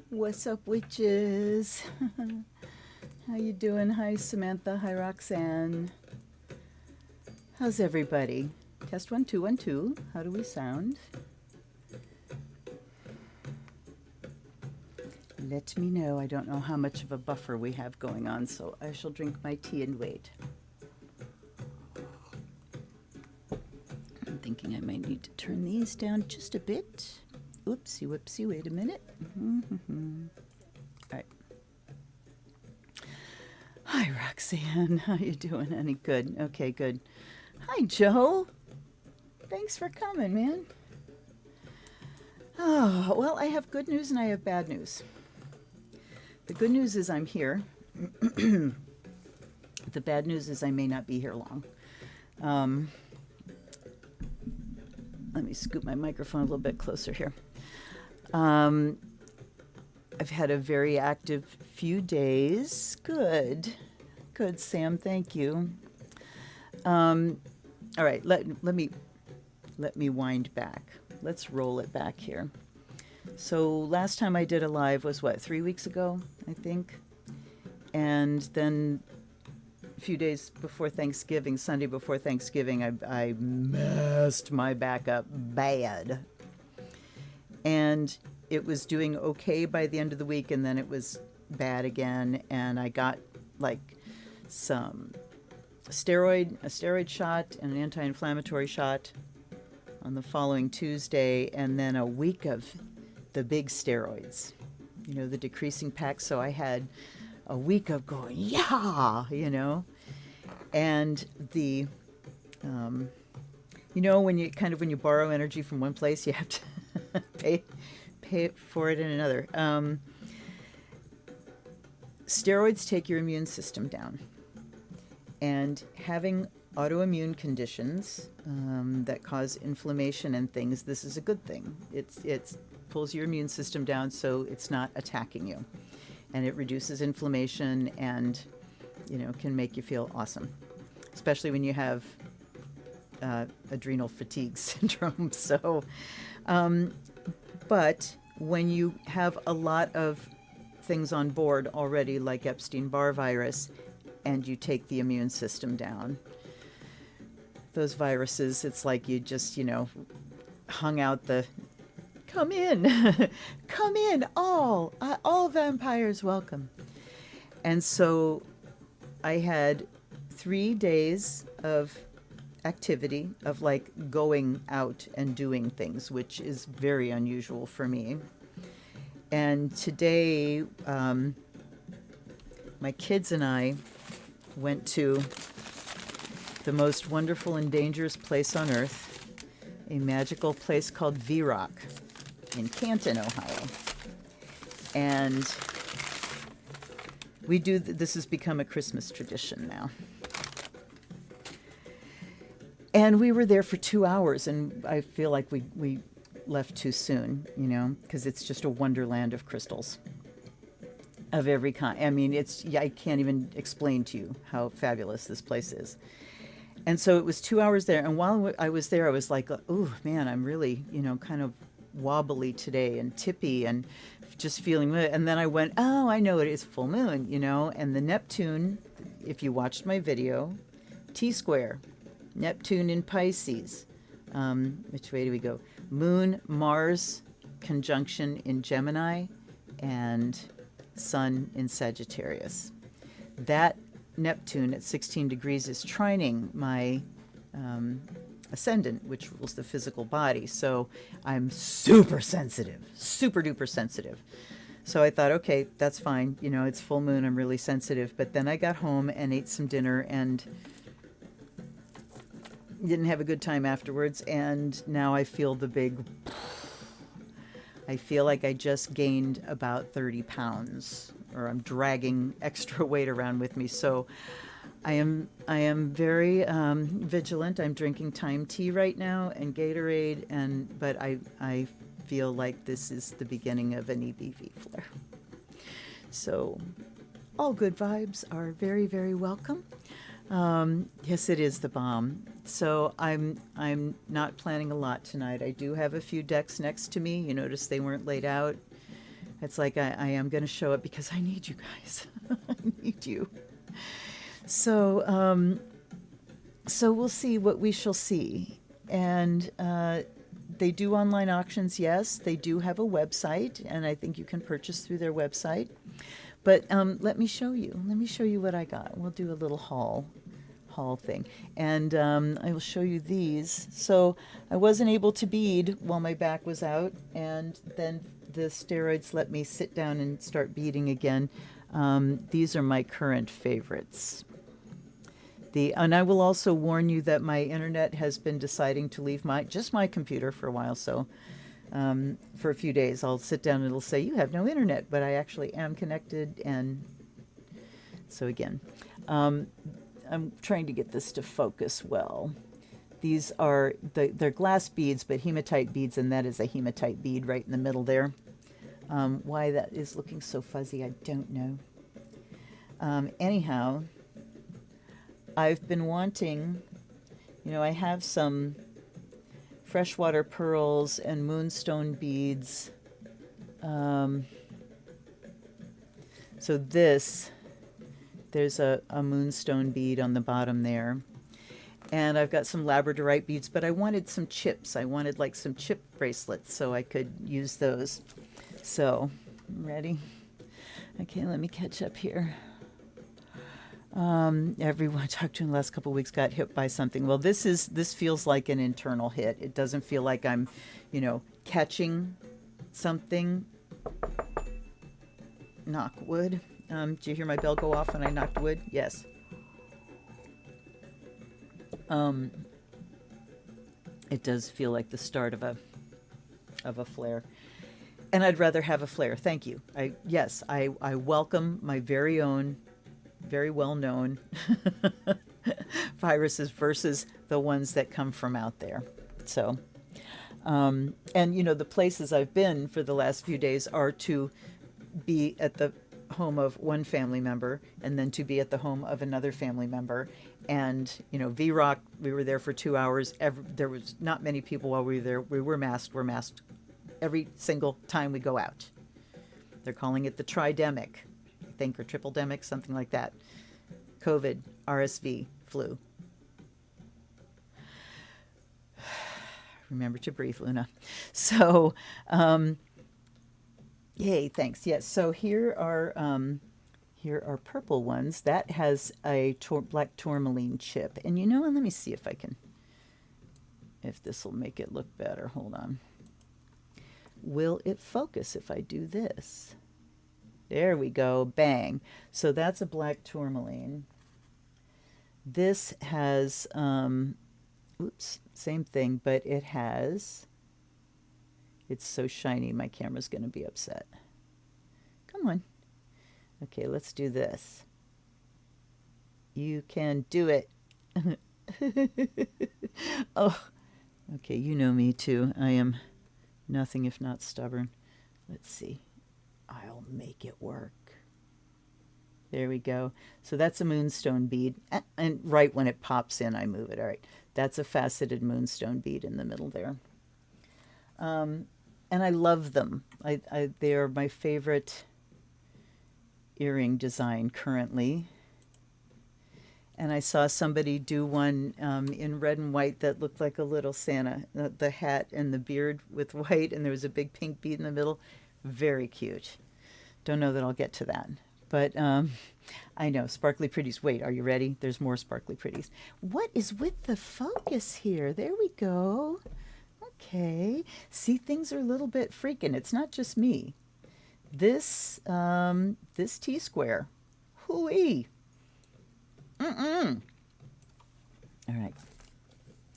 What's up, witches? How you doing? Hi, Samantha. Hi, Roxanne. How's everybody? Test 1 2 1 2. How do we sound? Let me know. I don't know how much of a buffer we have going on, so I shall drink my tea and wait. I'm thinking I might need to turn these down just a bit. Oopsie whoopsie, wait a minute. All right. Hi, Roxanne. How you doing, honey? Good. Okay, good. Hi, Joe. Thanks for coming, man. Oh, well, I have good news and I have bad news. The good news is I'm here. The bad news is I may not be here long. Let me scoot my microphone a little bit closer here. I've had a very active few days. Good, Sam. Thank you. All right, let me wind back. Let's roll it back here. So last time I did a live was what, 3 weeks ago, I think, and then a few days before Thanksgiving, Sunday before Thanksgiving, I messed my back up bad. And it was doing okay by the end of the week, and then it was bad again, and I got like a steroid shot and an anti-inflammatory shot on the following Tuesday, and then a week of the big steroids, the decreasing pack. So I had a week of going, yeah, and the, when you borrow energy from one place, you have to pay for it in another. Steroids take your immune system down, and having autoimmune conditions that cause inflammation and things, this is a good thing. It pulls your immune system down so it's not attacking you, and it reduces inflammation and can make you feel awesome, especially when you have adrenal fatigue syndrome. So but when you have a lot of things on board already, like Epstein-Barr virus, and you take the immune system down, those viruses, it's like you just, hung out the, come in, come in, all vampires welcome. And so I had 3 days of activity, of like going out and doing things, which is very unusual for me. And today, my kids and I went to the most wonderful and dangerous place on earth, a magical place called V-Rock in Canton, Ohio. And this has become a Christmas tradition now. And we were there for 2 hours, and I feel like we left too soon, because it's just a wonderland of crystals. of every kind. I mean, yeah, I can't even explain to you how fabulous this place is. And so it was 2 hours there. And while I was there, I was like, oh man, I'm really, kind of wobbly today and tippy and just feeling. And then I went, oh, I know it is full moon, and the Neptune, if you watched my video, T square, Neptune in Pisces. Which way do we go? Moon, Mars conjunction in Gemini and Sun in Sagittarius. That Neptune at 16 degrees is trining my ascendant, which rules the physical body. So I'm super sensitive, super duper sensitive. So I thought, okay, that's fine. It's full moon. I'm really sensitive. But then I got home and ate some dinner and didn't have a good time afterwards. And now I feel I feel like I just gained about 30 pounds, or I'm dragging extra weight around with me. So I am very vigilant. I'm drinking Time tea right now and Gatorade, but I feel like this is the beginning of an EBV flare. So all good vibes are very, very welcome. Yes, it is the bomb. So I'm not planning a lot tonight. I do have a few decks next to me. You notice they weren't laid out. It's like I am going to show up because I need you guys. I need you. So so we'll see what we shall see. And they do online auctions, yes. They do have a website, and I think you can purchase through their website. But let me show you. Let me show you what I got. We'll do a little haul thing. And I will show you these. So I wasn't able to bead while my back was out, and then the steroids let me sit down and start beading again. These are my current favorites. And I will also warn you that my internet has been deciding to leave just my computer for a while. So for a few days, I'll sit down and it'll say, you have no internet, but I actually am connected. And so again, I'm trying to get this to focus well. These are, they're glass beads, but hematite beads, and that is a hematite bead right in the middle there. Why that is looking so fuzzy, I don't know. Anyhow, I've been wanting, I have some freshwater pearls and moonstone beads. So there's a moonstone bead on the bottom there. And I've got some labradorite beads, but I wanted some chips. I wanted like some chip bracelets so I could use those. So, ready? Okay, let me catch up here. Everyone I talked to in the last couple of weeks got hit by something. Well, this feels like an internal hit. It doesn't feel like I'm, catching something. Knock wood. Did you hear my bell go off when I knocked wood? Yes. It does feel like the start of a flare. And I'd rather have a flare. Thank you. I welcome my very own, very well-known viruses versus the ones that come from out there. So, and the places I've been for the last few days are to be at the home of one family member and then to be at the home of another family member. And, V-Rock, we were there for 2 hours. There was not many people while we were there. We were masked. We're masked every single time we go out. They're calling it the tridemic, I think, or triple-demic, something like that. COVID, RSV, flu. Remember to breathe, Luna. So, yay, thanks. Yes, so here are purple ones. That has a black tourmaline chip. And let me see if this will make it look better. Hold on. Will it focus if I do this? There we go. Bang. So that's a black tourmaline. This has, same thing, but it's so shiny, my camera's going to be upset. Come on. Okay, let's do this. You can do it. Oh, okay, you know me too. I am nothing if not stubborn. Let's see. I'll make it work. There we go. So that's a moonstone bead. And right when it pops in, I move it. All right. That's a faceted moonstone bead in the middle there. And I love them. They are my favorite earring design currently. And I saw somebody do one in red and white that looked like a little Santa. The hat and the beard with white, and there was a big pink bead in the middle. Very cute. Don't know that I'll get to that. But I know, sparkly pretties. Wait, are you ready? There's more sparkly pretties. What is with the focus here? There we go. Okay. See, things are a little bit freaking. It's not just me. This T-square. Hooey. Mm-mm. All right.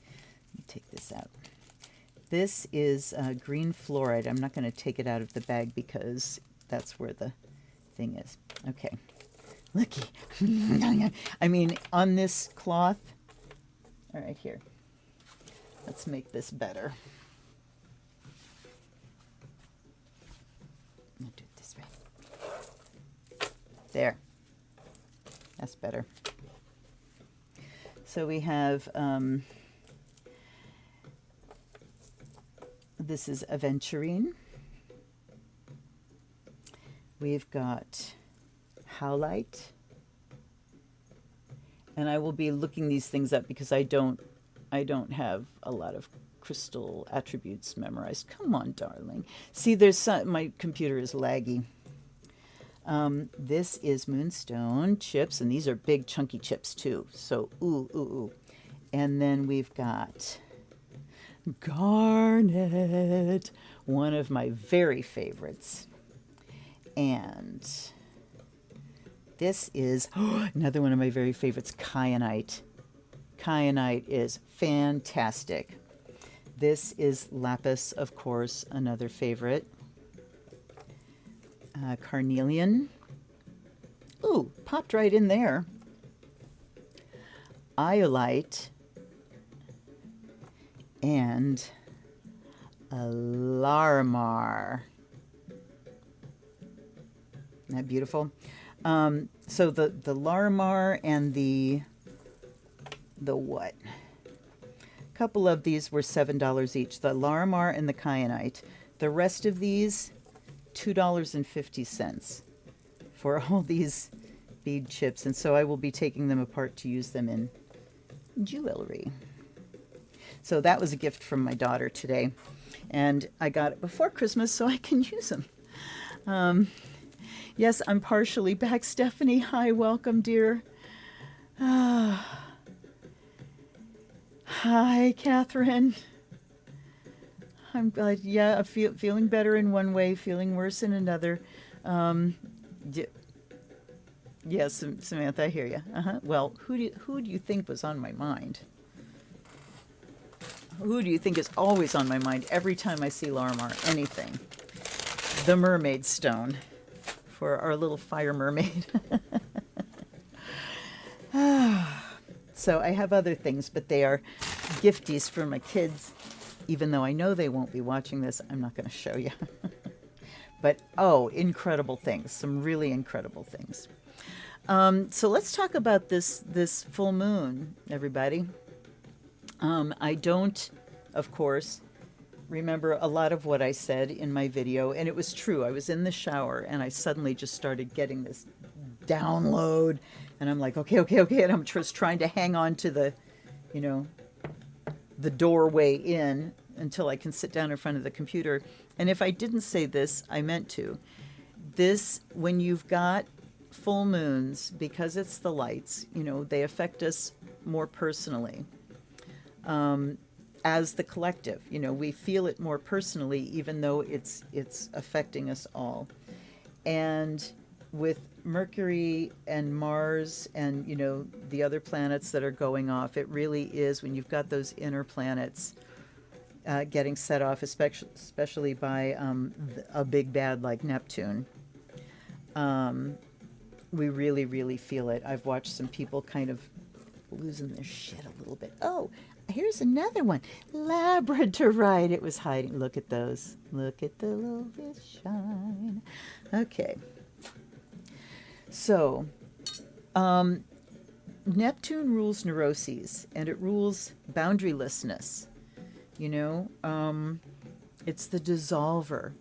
Let me take this out. This is green fluoride. I'm not going to take it out of the bag because that's where the thing is. Okay. Looky. I mean, on this cloth. All right, here. Let's make this better. I'll do it this way. There. That's better. So we have, this is aventurine. We've got howlite. And I will be looking these things up because I don't have a lot of crystal attributes memorized. Come on, darling. See, my computer is laggy. This is moonstone chips, and these are big chunky chips too. So, ooh. And then we've got garnet, one of my very favorites. And this is another one of my very favorites, kyanite. Kyanite is fantastic. This is lapis, of course, another favorite. Carnelian. Ooh, popped right in there. Iolite. And Larimar. Isn't that beautiful? So the Larimar and the what? A couple of these were $7 each. The Larimar and the kyanite. The rest of these, $2.50 for all these bead chips. And so I will be taking them apart to use them in jewelry. So that was a gift from my daughter today. And I got it before Christmas so I can use them. Yes, I'm partially back. Stephanie, hi, welcome, dear. Hi, Catherine. I'm glad. Yeah, feeling better in one way, feeling worse in another. Yes, Samantha, I hear you. Well, who do you think was on my mind? Who do you think is always on my mind every time I see Larimar? Anything. The mermaid stone for our little fire mermaid. So I have other things, but they are gifties for my kids. Even though I know they won't be watching this, I'm not going to show you. But, oh, incredible things. Some really incredible things. So let's talk about this full moon, everybody. I don't, of course, remember a lot of what I said in my video, and it was true. I was in the shower, and I suddenly just started getting this download, and I'm like, okay, and I'm just trying to hang on to the doorway in until I can sit down in front of the computer. And if I didn't say this, I meant to. This, when you've got full moons, because it's the lights, they affect us more personally. As the collective, we feel it more personally, even though it's affecting us all. And with Mercury and Mars and, the other planets that are going off, it really is when you've got those inner planets getting set off, especially by a big bad like Neptune. We really, really feel it. I've watched some people kind of losing their shit a little bit. Oh, here's another one. Labradorite. It was hiding. Look at those. Look at the little bit shine. Okay. So Um, Neptune rules neuroses and it rules boundarylessness. You know, it's the dissolver.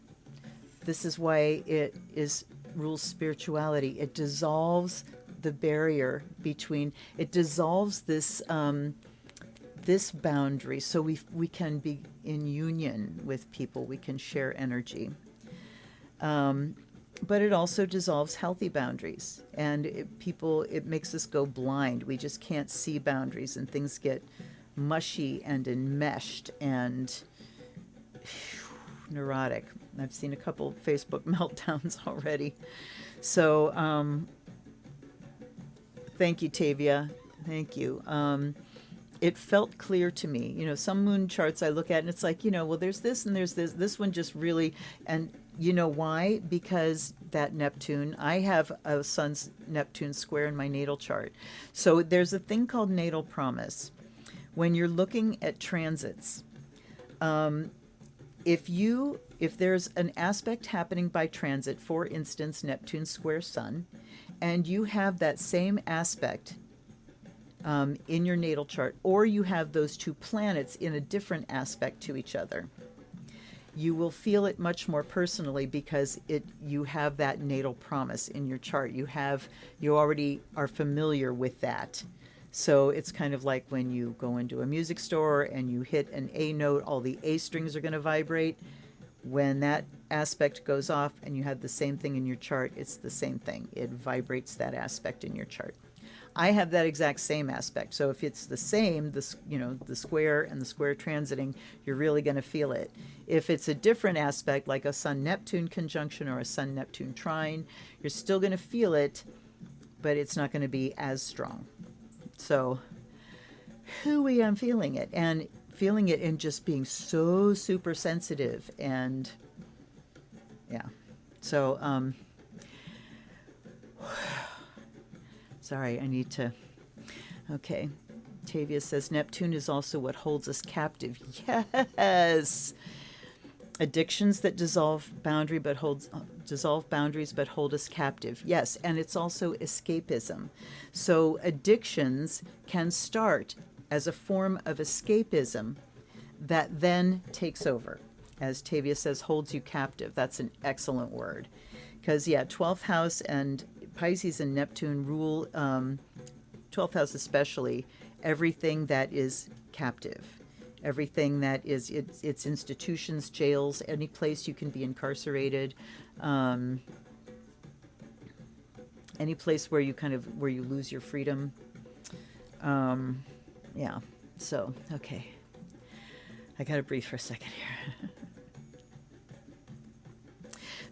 This is why it is rules spirituality. It dissolves the barrier between. It dissolves this boundary, so we can be in union with people. We can share energy. But it also dissolves healthy boundaries, and it makes us go blind. We just can't see boundaries, and things get mushy and enmeshed and neurotic. I've seen a couple Facebook meltdowns already. So thank you, Tavia. Thank you. It felt clear to me. You know, some moon charts I look at and it's like, you know, well, there's this and there's this. This one just really, and you know why? Because that Neptune, I have a Sun's Neptune square in my natal chart. So there's a thing called natal promise. When you're looking at transits, if there's an aspect happening by transit, for instance, Neptune square Sun, and you have that same aspect in your natal chart, or you have those two planets in a different aspect to each other, you will feel it much more personally because you have that natal promise in your chart. You already are familiar with that. So it's kind of like when you go into a music store and you hit an A note, all the A strings are going to vibrate. When that aspect goes off and you have the same thing in your chart, it's the same thing. It vibrates that aspect in your chart. I have that exact same aspect. So if it's the same, the square and the square transiting, you're really going to feel it. If it's a different aspect, like a Sun-Neptune conjunction or a Sun-Neptune trine, you're still going to feel it, but it's not going to be as strong. So, hooey, I'm feeling it. And feeling it and just being so super sensitive. And, yeah. So, sorry, I need to. Okay. Tavia says Neptune is also what holds us captive. Yes. Addictions that dissolve boundaries but hold us captive. Yes, and it's also escapism. So addictions can start as a form of escapism that then takes over. As Tavia says, holds you captive. That's an excellent word. Because, yeah, 12th house and Pisces and Neptune rule, 12th house especially, everything that is captive. Everything that is, it's institutions, jails, any place you can be incarcerated, any place where you lose your freedom. Yeah. So, okay. I gotta breathe for a second here.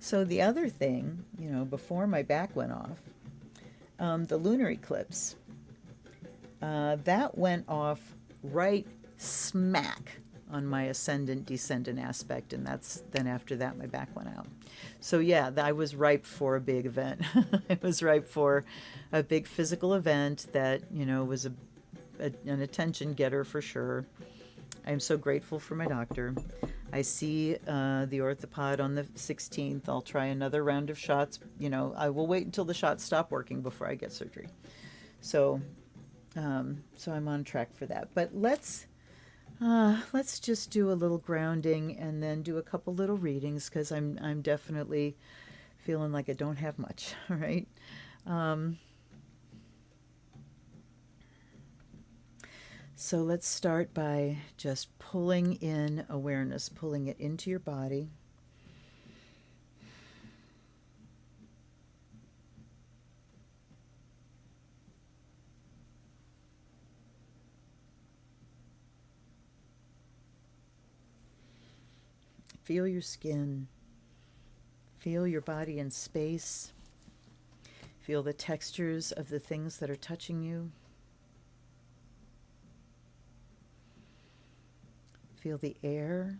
So the other thing, before my back went off, the lunar eclipse, that went off right smack on my ascendant descendant aspect, and then after that my back went out. So yeah, I was ripe for a big event. I was ripe for a big physical event that was an attention getter for sure. I'm so grateful for my doctor. I see the orthopod on the 16th. I'll try another round of shots. I will wait until the shots stop working before I get surgery. So I'm on track for that. But let's just do a little grounding and then do a couple little readings, because I'm definitely feeling like I don't have much. All right. So let's start by just pulling in awareness, pulling it into your body. Feel your skin. Feel your body in space. Feel the textures of the things that are touching you. Feel the air.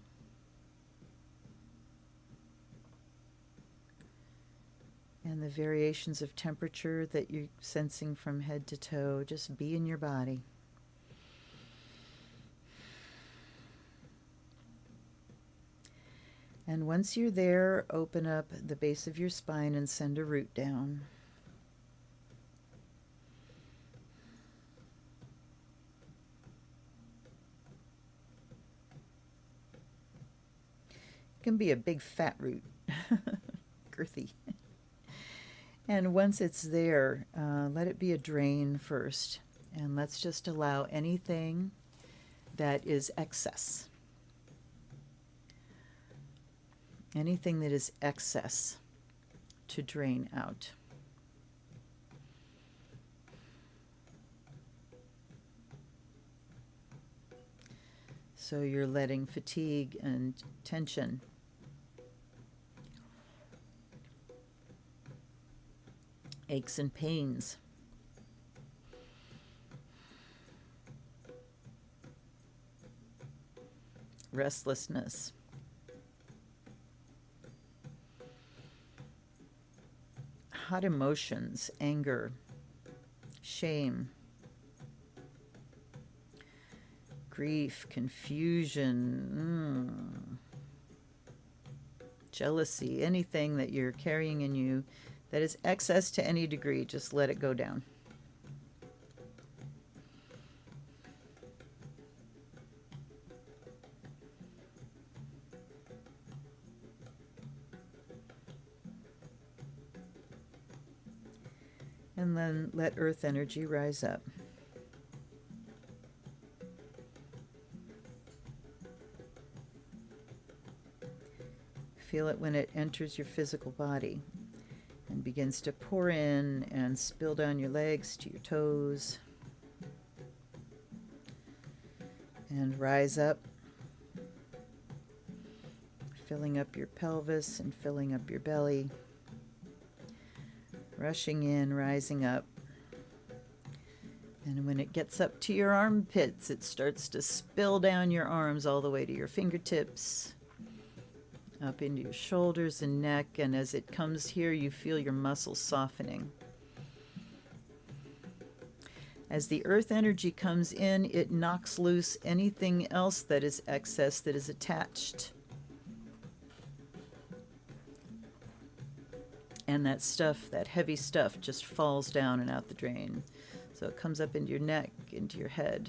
And the variations of temperature that you're sensing from head to toe. Just be in your body. And once you're there, open up the base of your spine and send a root down. can be a big fat root, girthy. And once it's there, let it be a drain first. And let's just allow anything that is excess. Anything that is excess to drain out. So you're letting fatigue and tension, aches and pains, restlessness, hot emotions, anger, shame, grief, confusion, jealousy, anything that you're carrying in you that is excess to any degree, just let it go down. And then let earth energy rise up. Feel it when it enters your physical body and begins to pour in and spill down your legs to your toes and rise up, filling up your pelvis and filling up your belly, rushing in, rising up. And when it gets up to your armpits, it starts to spill down your arms all the way to your fingertips, up into your shoulders and neck, and as it comes here, you feel your muscles softening. As the earth energy comes in, it knocks loose anything else that is excess, that is attached. And that stuff, that heavy stuff, just falls down and out the drain. So it comes up into your neck, into your head.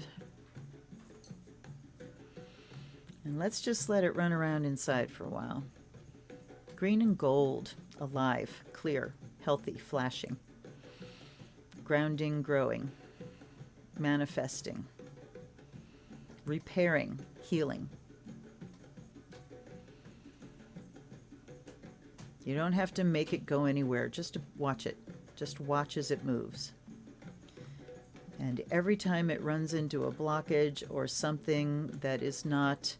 And let's just let it run around inside for a while. Green and gold, alive, clear, healthy, flashing. Grounding, growing, manifesting, repairing, healing. You don't have to make it go anywhere, just watch it. Just watch as it moves. And every time it runs into a blockage or something that is not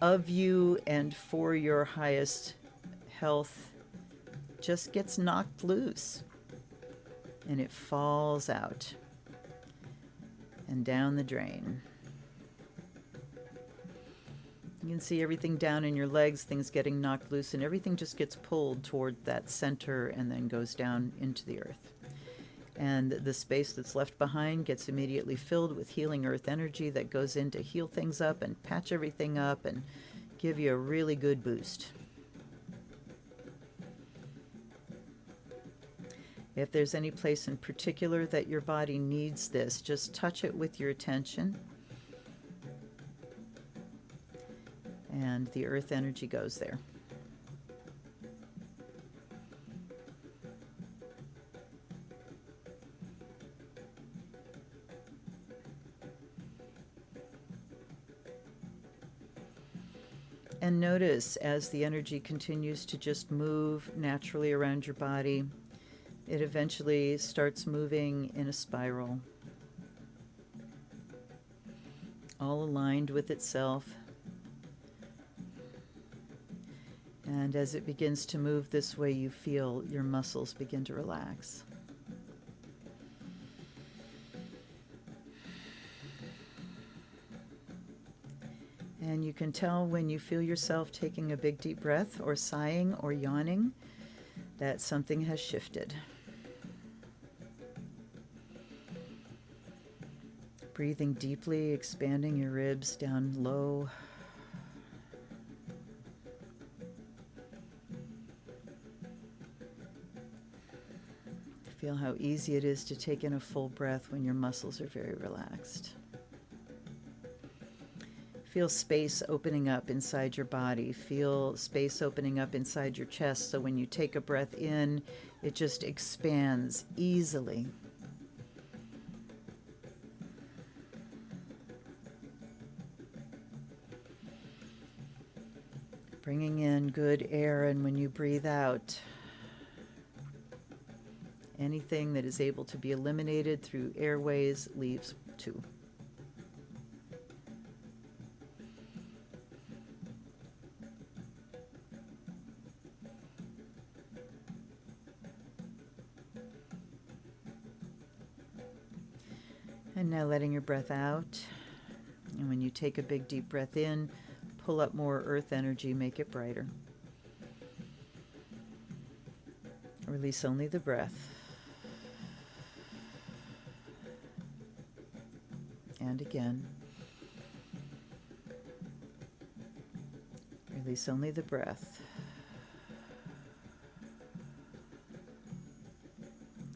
of you and for your highest health, just gets knocked loose and it falls out and down the drain. You can see everything down in your legs, things getting knocked loose, and everything just gets pulled toward that center and then goes down into the earth. And the space that's left behind gets immediately filled with healing earth energy that goes in to heal things up and patch everything up and give you a really good boost. If there's any place in particular that your body needs this, just touch it with your attention. And the earth energy goes there. And notice as the energy continues to just move naturally around your body, it eventually starts moving in a spiral, all aligned with itself. And as it begins to move this way, you feel your muscles begin to relax. And you can tell when you feel yourself taking a big deep breath or sighing or yawning that something has shifted. Breathing deeply, expanding your ribs down low. Feel how easy it is to take in a full breath when your muscles are very relaxed. Feel space opening up inside your body. Feel space opening up inside your chest. So when you take a breath in, it just expands easily. Bringing in good air, and when you breathe out, anything that is able to be eliminated through airways leaves too. And now letting your breath out. And when you take a big deep breath in, pull up more earth energy, make it brighter. Release only the breath. And again. Release only the breath.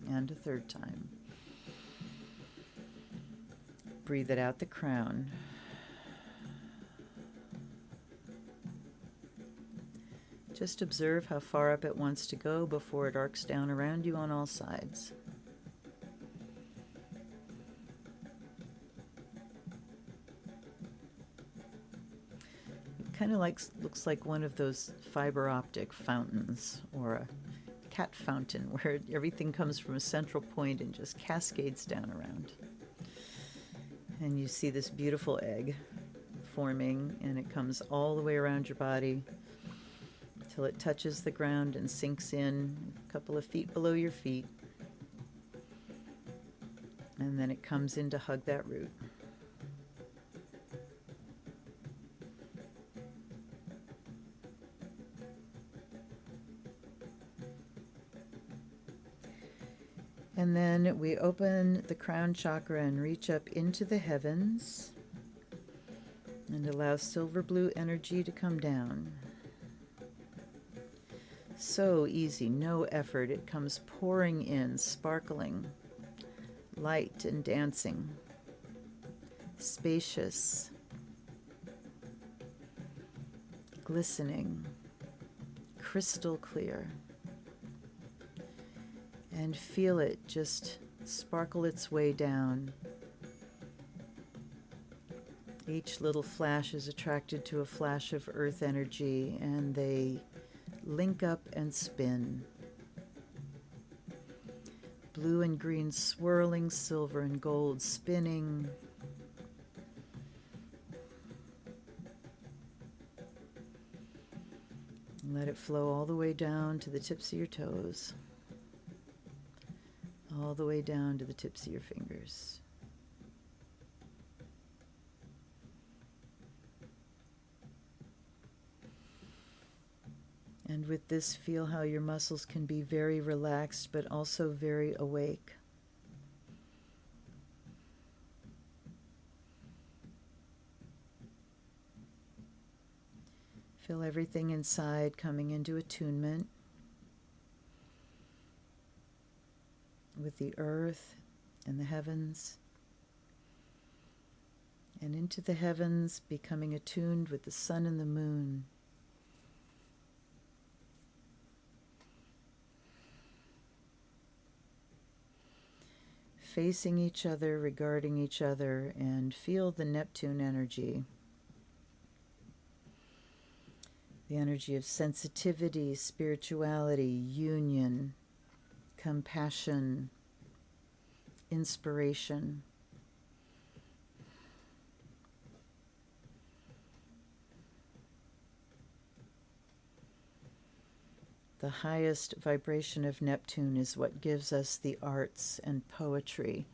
And a third time. Breathe it out the crown. Just observe how far up it wants to go before it arcs down around you on all sides. It kind of looks like one of those fiber optic fountains or a cat fountain where everything comes from a central point and just cascades down around. And you see this beautiful egg forming, and it comes all the way around your body till it touches the ground and sinks in a couple of feet below your feet. And then it comes in to hug that root. And then we open the crown chakra and reach up into the heavens and allow silver blue energy to come down. So easy, no effort. It comes pouring in, sparkling, light and dancing, spacious, glistening, crystal clear. And feel it just sparkle its way down. Each little flash is attracted to a flash of earth energy, and they link up and spin. Blue and green swirling, silver and gold spinning. And let it flow all the way down to the tips of your toes. All the way down to the tips of your fingers. And with this, feel how your muscles can be very relaxed, but also very awake. Feel everything inside coming into attunement with the earth and the heavens, and into the heavens becoming attuned with the sun and the moon. Facing each other, regarding each other, and feel the Neptune energy. The energy of sensitivity, spirituality, union, compassion, inspiration. The highest vibration of Neptune is what gives us the arts and poetry.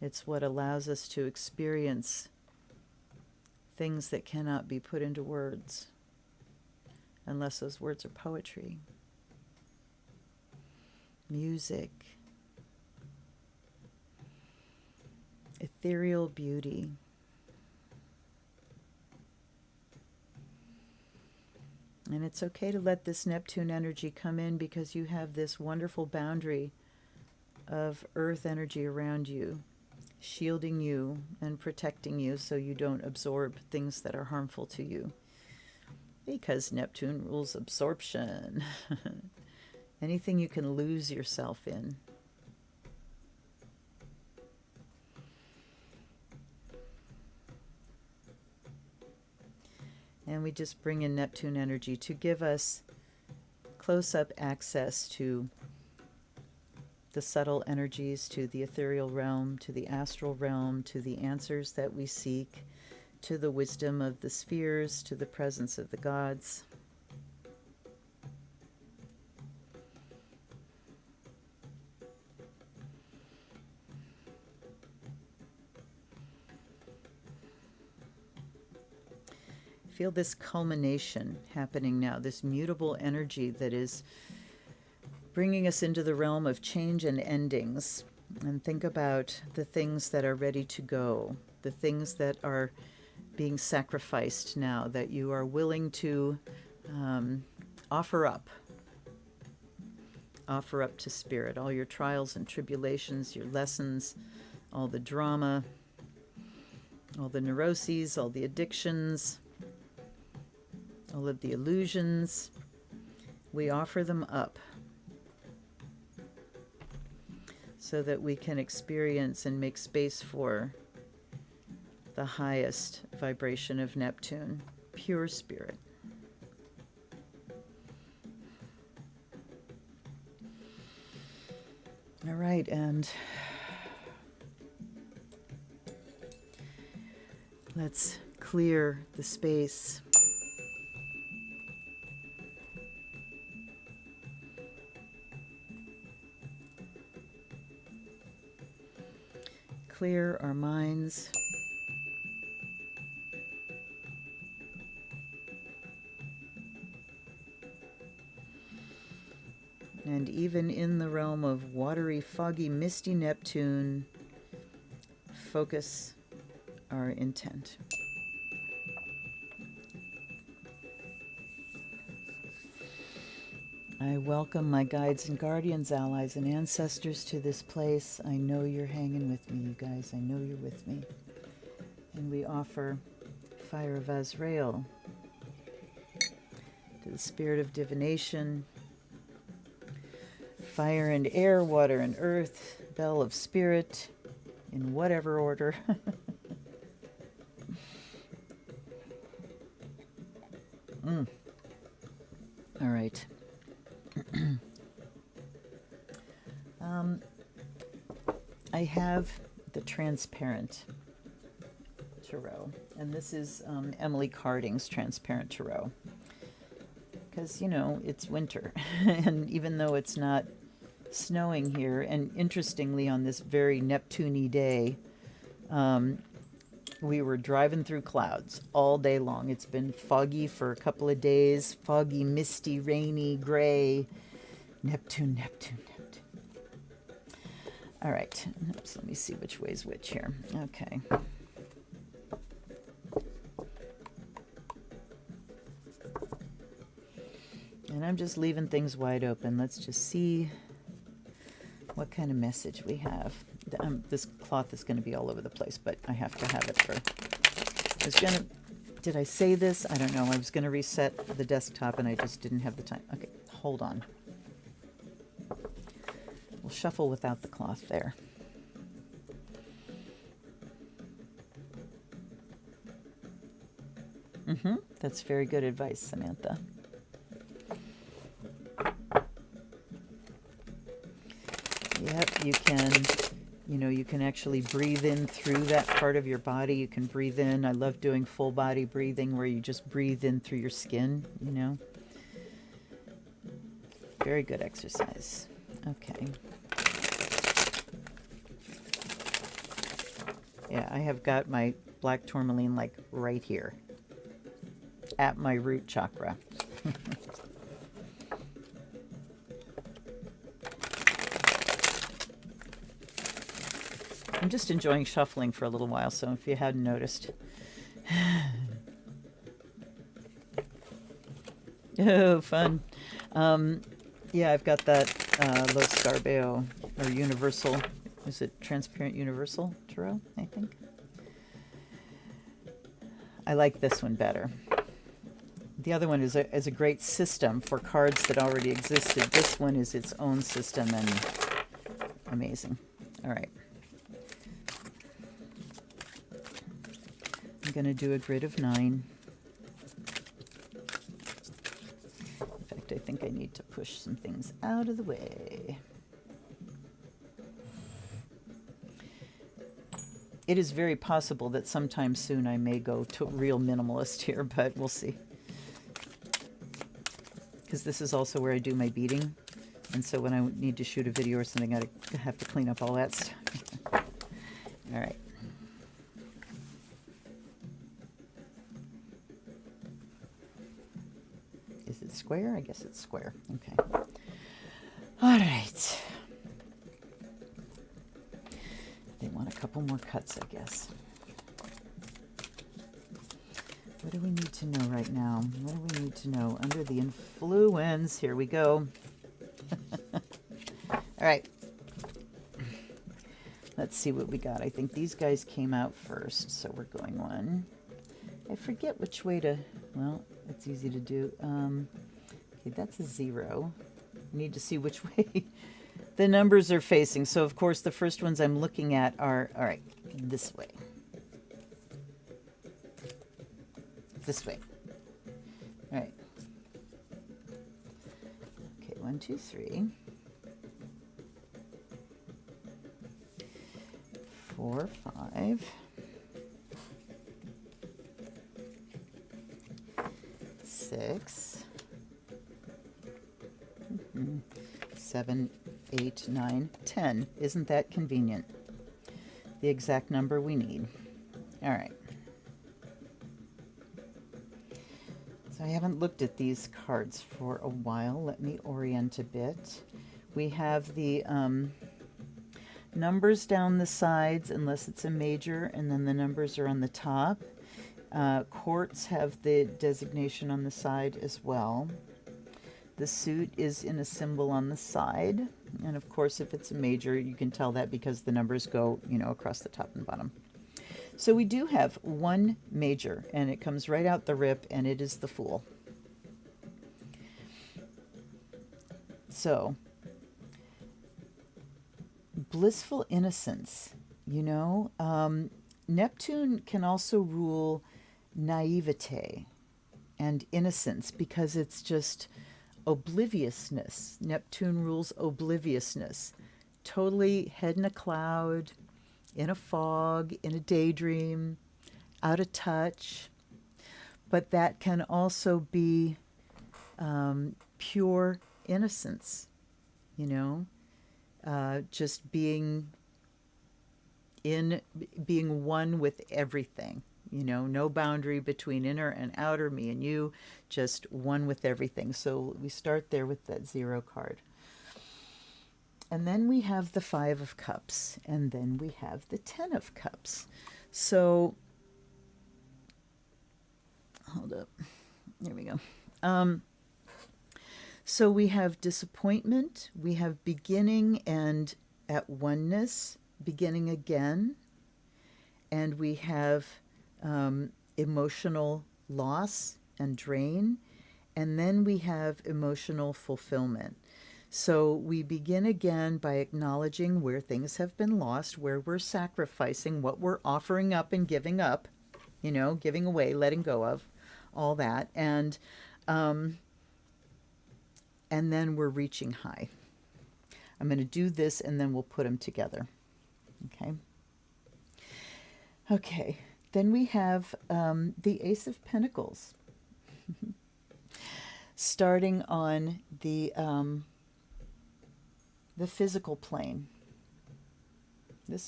It's what allows us to experience things that cannot be put into words, unless those words are poetry. Music, ethereal beauty. And it's okay to let this Neptune energy come in, because you have this wonderful boundary of earth energy around you. shielding you and protecting you so you don't absorb things that are harmful to you. Because Neptune rules absorption. Anything you can lose yourself in. And we just bring in Neptune energy to give us close-up access to the subtle energies, to the ethereal realm, to the astral realm, to the answers that we seek, to the wisdom of the spheres, to the presence of the gods. Feel this culmination happening now, this mutable energy that is bringing us into the realm of change and endings. And think about the things that are ready to go, the things that are being sacrificed now, that you are willing to offer up to Spirit, all your trials and tribulations, your lessons, all the drama, all the neuroses, all the addictions, all of the illusions. We offer them up so that we can experience and make space for the highest vibration of Neptune, pure spirit. All right, and let's clear the space. Clear our minds. And even in the realm of watery, foggy, misty Neptune, focus our intent. I welcome my guides and guardians, allies and ancestors to this place. I know you're hanging with me, you guys. I know you're with me. And we offer fire of Azrael to the spirit of divination, fire and air, water and earth, bell of spirit, in whatever order. All right. I have the transparent tarot, and this is Emily Carding's transparent tarot, because, you know, it's winter, and even though it's not snowing here, and interestingly on this very Neptune-y day, we were driving through clouds all day long. It's been foggy for a couple of days, foggy, misty, rainy, gray. Neptune, Neptune, Neptune. All right, oops, let me see which way's which here. Okay. And I'm just leaving things wide open. Let's just see what kind of message we have. This cloth is going to be all over the place, but I have to have it for... Did I say this? I don't know. I was going to reset the desktop and I just didn't have the time. Okay, hold on. We'll shuffle without the cloth there. That's very good advice, Samantha. Yep, you can, you can actually breathe in through that part of your body. You can breathe in. I love doing full body breathing where you just breathe in through your skin, Very good exercise. Okay. Yeah, I have got my black tourmaline like right here at my root chakra. I'm just enjoying shuffling for a little while, so if you hadn't noticed. Oh, fun. Yeah, I've got that Lo Scarabeo, or Universal Is it Transparent Universal Tarot, I think? I like this one better. The other one is a great system for cards that already existed. This one is its own system and amazing. All right. I'm going to do a grid of 9. In fact, I think I need to push some things out of the way. It is very possible that sometime soon I may go to real minimalist here, but we'll see. Because this is also where I do my beading. And so when I need to shoot a video or something, I have to clean up all that stuff. All right. Is it square? I guess it's square. Okay. All right. They want a couple more cuts, I guess. What do we need to know right now? What do we need to know? Under the influence. Here we go. All right. Let's see what we got. I think these guys came out first, so we're going 1. I forget which way to... Well, it's easy to do. Okay, that's a 0. I need to see which way the numbers are facing. So, of course, the first ones I'm looking at are, all right, this way. This way. All right. Okay, 1, 2, 3. 4, 5. 6. 7, 8, 9, 10. Isn't that convenient? The exact number we need. All right. So I haven't looked at these cards for a while. Let me orient a bit. We have the numbers down the sides, unless it's a major, and then the numbers are on the top. Courts have the designation on the side as well. The suit is in a symbol on the side. And of course, if it's a major, you can tell that because the numbers go, you know, across the top and bottom. So we do have one major, and it comes right out the rip, and it is the Fool. So, blissful innocence, you know. Neptune can also rule naivete and innocence because it's just obliviousness. Neptune rules obliviousness. Totally head in a cloud, in a fog, in a daydream, out of touch. But that can also be pure innocence, you know, just being one with everything, you know, no boundary between inner and outer, me and you, just one with everything. So we start there with that 0 card. And then we have the 5 of Cups, and then we have the 10 of Cups. So, hold up. There we go. So we have disappointment, we have beginning and at oneness, beginning again, and we have emotional loss and drain, and then we have emotional fulfillment. So we begin again by acknowledging where things have been lost, where we're sacrificing, what we're offering up and giving up, you know, giving away, letting go of, all that. And then we're reaching high. I'm going to do this and then we'll put them together. Okay. Okay. Then we have the Ace of Pentacles. Starting on the physical plane.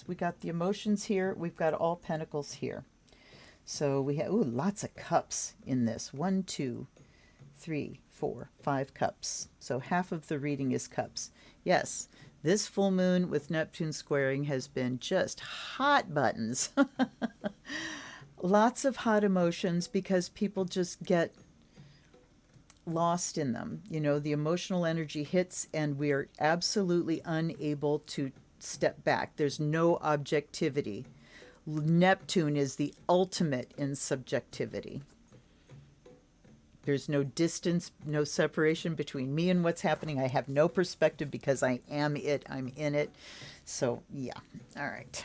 We got the emotions here. We've got all pentacles here. So we have lots of cups in this. 1, 2, 3, 4, 5 cups. So half of the reading is cups. Yes, this full moon with Neptune squaring has been just hot buttons. Lots of hot emotions because people just get lost in them. You know, the emotional energy hits and we are absolutely unable to step back. There's no objectivity. Neptune is the ultimate in subjectivity. There's no distance, no separation between me and what's happening. I have no perspective because I am it. I'm in it. So, yeah. All right.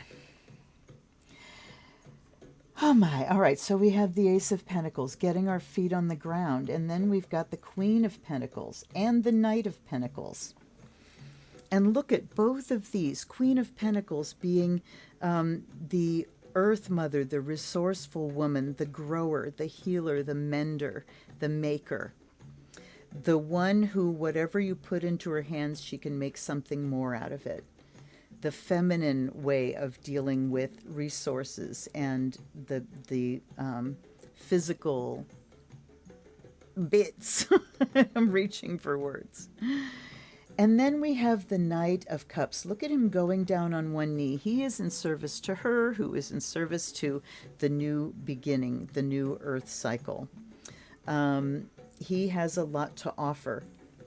Oh my. All right. So we have the Ace of Pentacles, getting our feet on the ground. And then we've got the Queen of Pentacles and the Knight of Pentacles. And look at both of these. Queen of Pentacles being the Earth Mother, the resourceful woman, the grower, the healer, the mender, the maker. The one who, whatever you put into her hands, she can make something more out of it. The feminine way of dealing with resources and the physical bits. I'm reaching for words. And then we have the Knight of Cups. Look at him going down on one knee. He is in service to her, who is in service to the new beginning, the new earth cycle. He has a lot to offer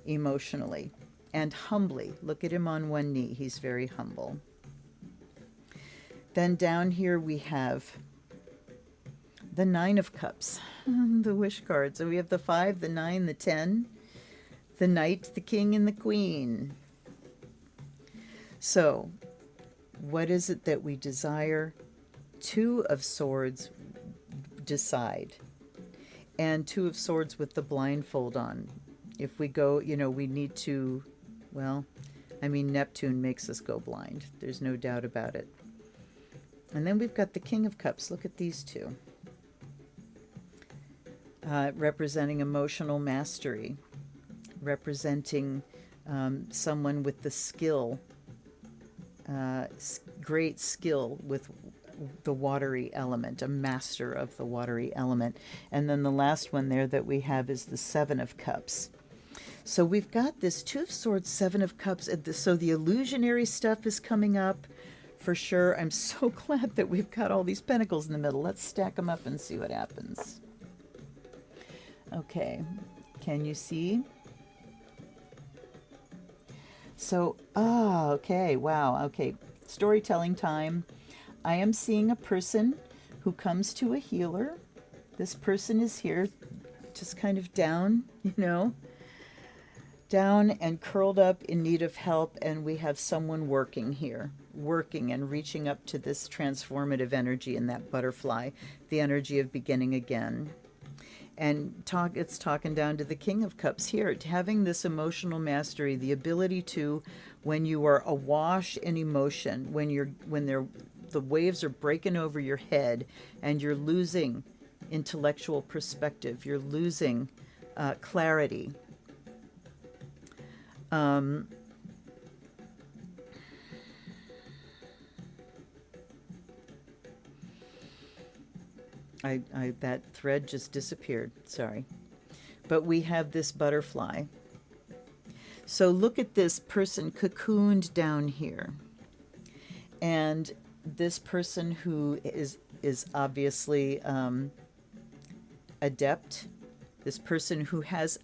emotionally and humbly. Look at him on one knee. He's very humble. Then down here we have the Nine of Cups, the wish card. So we have the 5, the 9, the 10. The Knight, the King, and the Queen. So, what is it that we desire? 2 of Swords, decide. And 2 of Swords with the blindfold on. If we go, we need to, well, I mean, Neptune makes us go blind. There's no doubt about it. And then we've got the King of Cups. Look at these 2. Representing emotional mastery. Representing someone with the skill, great skill with the watery element, a master of the watery element. And then the last one there that we have is the 7 of Cups. So we've got this 2 of Swords, 7 of Cups. So the illusionary stuff is coming up for sure. I'm so glad that we've got all these pentacles in the middle. Let's stack them up and see what happens. Okay, can you see? So, okay, wow, okay. Storytelling time. I am seeing a person who comes to a healer. This person is here, just kind of down, down and curled up in need of help. And we have someone working here, working and reaching up to this transformative energy in that butterfly, the energy of beginning again. And it's talking down to the King of Cups here, having this emotional mastery, the ability to, when you are awash in emotion, when the waves are breaking over your head and you're losing intellectual perspective, you're losing clarity. That thread just disappeared. Sorry. But we have this butterfly. So look at this person cocooned down here. And this person who is obviously adept, this person who has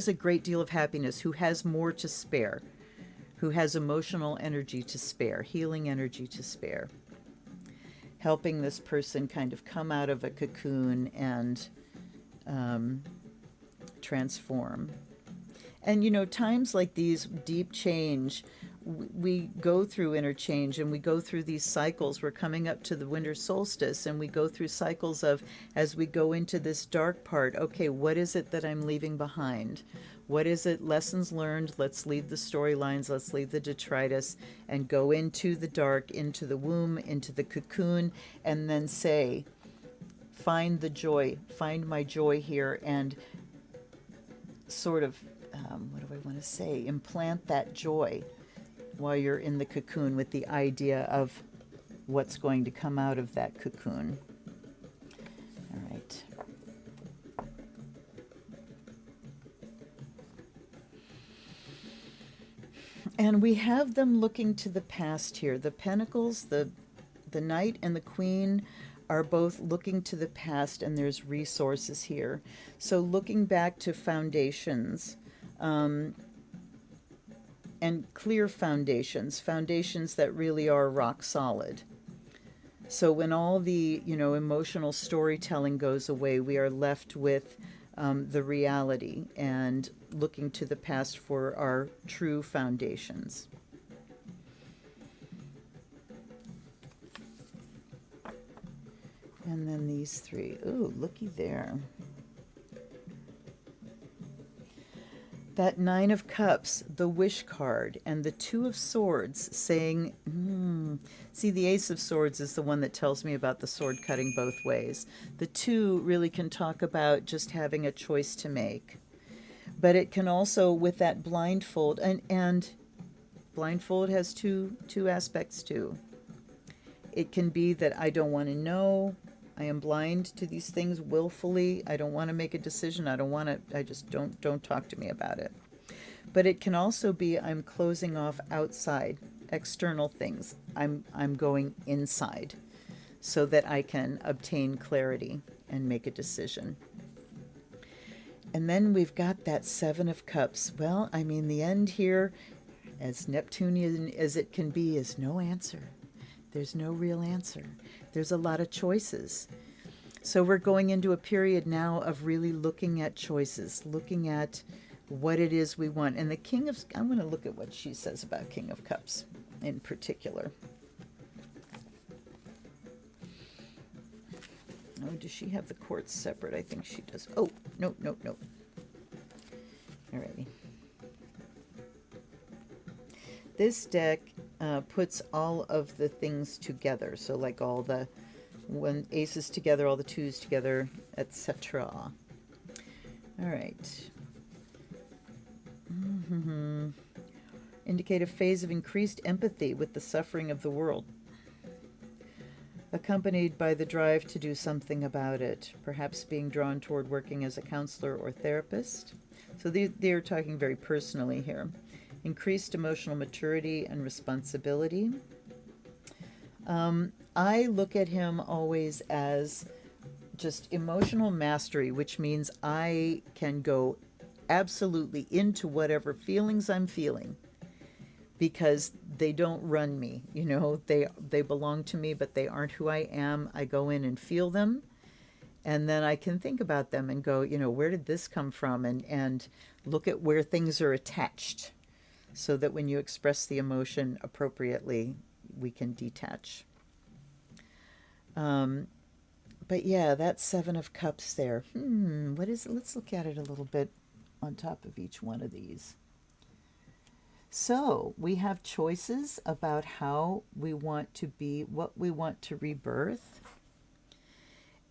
a great deal of happiness, who has more to spare, who has emotional energy to spare, healing energy to spare. Helping this person kind of come out of a cocoon and transform. And, times like these, deep change, we go through interchange and we go through these cycles. We're coming up to the winter solstice and we go through cycles of, as we go into this dark part, okay, what is it that I'm leaving behind? What is it? Lessons learned. Let's leave the storylines. Let's leave the detritus and go into the dark, into the womb, into the cocoon, and then say, find the joy, find my joy here, and sort of, what do I want to say? Implant that joy while you're in the cocoon with the idea of what's going to come out of that cocoon. All right. And we have them looking to the past here. The Pentacles, the Knight and the Queen are both looking to the past, and there's resources here. So looking back to foundations, and clear foundations, foundations that really are rock solid. So when all the, emotional storytelling goes away, we are left with the reality and looking to the past for our true foundations. And then these three. Ooh, looky there. That Nine of Cups, the Wish card, and the Two of Swords saying, see, the Ace of Swords is the one that tells me about the sword cutting both ways. The two really can talk about just having a choice to make. But it can also, with that blindfold, and blindfold has two aspects too. It can be that I don't want to know. I am blind to these things willfully. I don't want to make a decision. I just don't talk to me about it. But it can also be I'm closing off outside, external things. I'm going inside so that I can obtain clarity and make a decision. And then we've got that Seven of Cups. Well, I mean, the end here, as Neptunian as it can be, is no answer. There's no real answer. There's a lot of choices. So we're going into a period now of really looking at choices, looking at what it is we want. And the King of, I'm going to look at what she says about King of Cups in particular. Oh, does she have the courts separate? I think she does. Oh, no. Alrighty. This deck puts all of the things together. So like all the aces together, all the twos together, etc. All right. Indicate a phase of increased empathy with the suffering of the world, accompanied by the drive to do something about it, perhaps being drawn toward working as a counselor or therapist. So they're talking very personally here. Increased emotional maturity and responsibility. I look at him always as just emotional mastery, which means I can go absolutely into whatever feelings I'm feeling because they don't run me. They belong to me, but they aren't who I am. I go in and feel them, and then I can think about them and go, where did this come from? And look at where things are attached so that when you express the emotion appropriately, we can detach. But yeah, that Seven of Cups there. What is it? Let's look at it a little bit on top of each one of these. So we have choices about how we want to be, what we want to rebirth.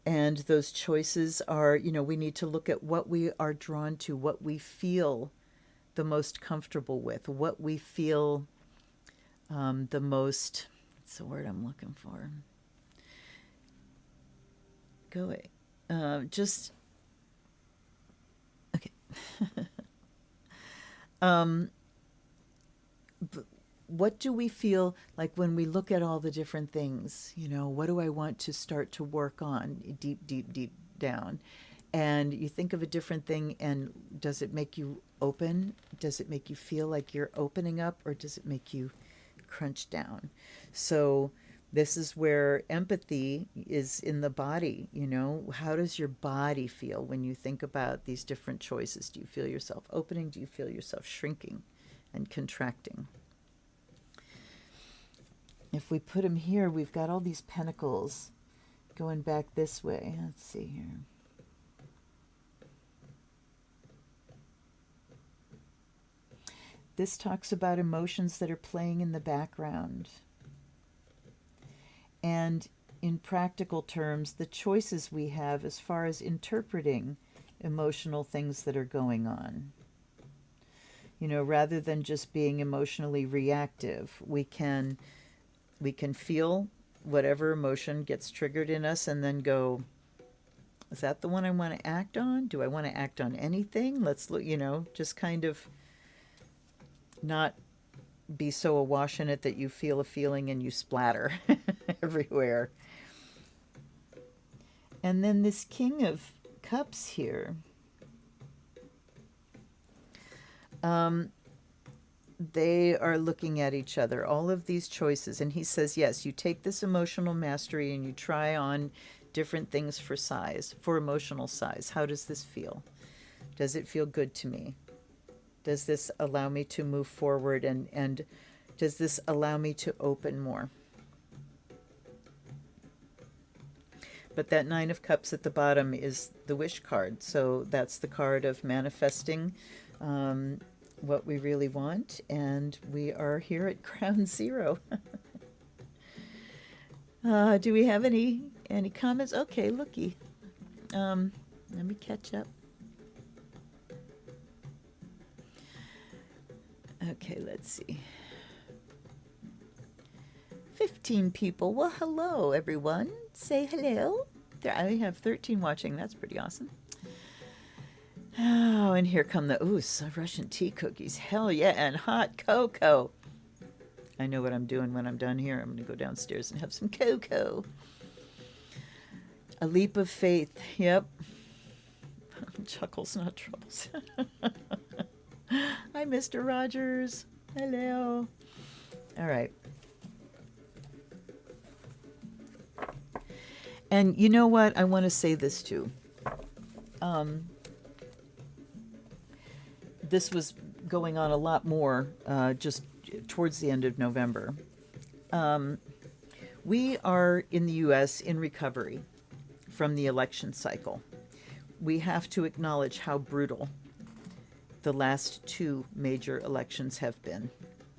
And those choices are, we need to look at what we are drawn to, what we feel the most comfortable with, what we feel the most, what's the word I'm looking for? Go away. Okay. What do we feel like when we look at all the different things? What do I want to start to work on deep down? And you think of a different thing, and does it make you open? Does it make you feel like you're opening up, or does it make you crunch down? So this is where empathy is in the body. How does your body feel when you think about these different choices? Do you feel yourself opening? Do you feel yourself shrinking and contracting? If we put them here, we've got all these pentacles going back this way. Let's see here. This talks about emotions that are playing in the background. And in practical terms, the choices we have as far as interpreting emotional things that are going on. Rather than just being emotionally reactive, we can feel whatever emotion gets triggered in us and then go, is that the one I want to act on? Do I want to act on anything? Let's look, just kind of not be so awash in it that you feel a feeling and you splatter everywhere. And then this King of Cups here. they are looking at each other, all of these choices. And he says, yes, you take this emotional mastery and you try on different things for size, for emotional size. How does this feel? Does it feel good to me? Does this allow me to move forward? And does this allow me to open more? But that Nine of Cups at the bottom is the wish card. So that's the card of manifesting what we really want. And we are here at ground zero. Do we have any comments? Okay, looky. Let me catch up. Okay, let's see. 15 people. Well, hello, everyone. Say hello. There, I have 13 watching. That's pretty awesome. Oh, and here come the Russian tea cookies. Hell yeah, and hot cocoa. I know what I'm doing when I'm done here. I'm going to go downstairs and have some cocoa. A leap of faith. Yep. Chuckles, not troubles. Hi, Mr. Rogers. Hello. All right. And you know what? I want to say this too. This was going on a lot more just towards the end of November. We are in the U.S. in recovery from the election cycle. We have to acknowledge how brutal the last two major elections have been.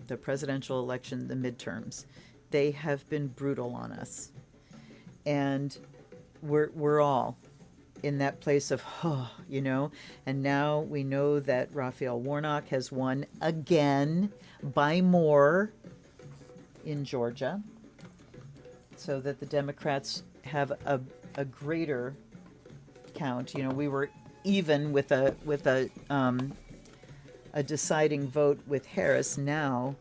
The presidential election, the midterms. They have been brutal on us. And we're all in that place of, and now we know that Raphael Warnock has won again by more in Georgia, so that the Democrats have a greater count. We were even with a deciding vote with Harris. Now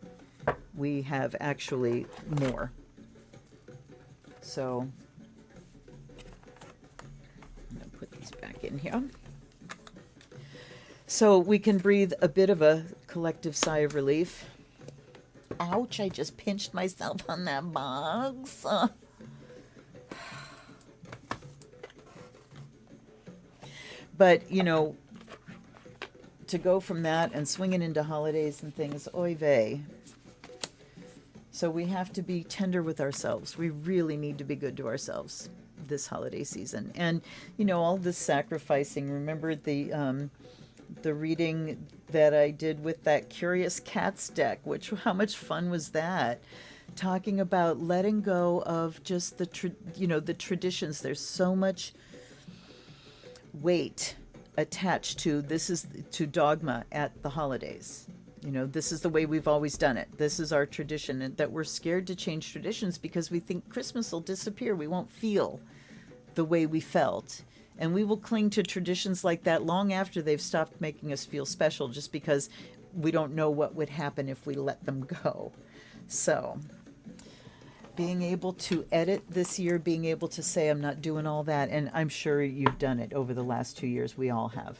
we have actually more. So I'm going to put these back in here. So we can breathe a bit of a collective sigh of relief. Ouch, I just pinched myself on that box. But, to go from that and swinging into holidays and things, oy vey. So we have to be tender with ourselves. We really need to be good to ourselves this holiday season. And, all this sacrificing. Remember the reading that I did with that Curious Cats deck, how much fun was that? Talking about letting go of just the traditions. There's so much weight attached to dogma at the holidays. This is the way we've always done it. This is our tradition, and that we're scared to change traditions because we think Christmas will disappear. We won't feel the way we felt. And we will cling to traditions like that long after they've stopped making us feel special, just because we don't know what would happen if we let them go. So being able to edit this year, being able to say, I'm not doing all that. And I'm sure you've done it over the last 2 years. We all have.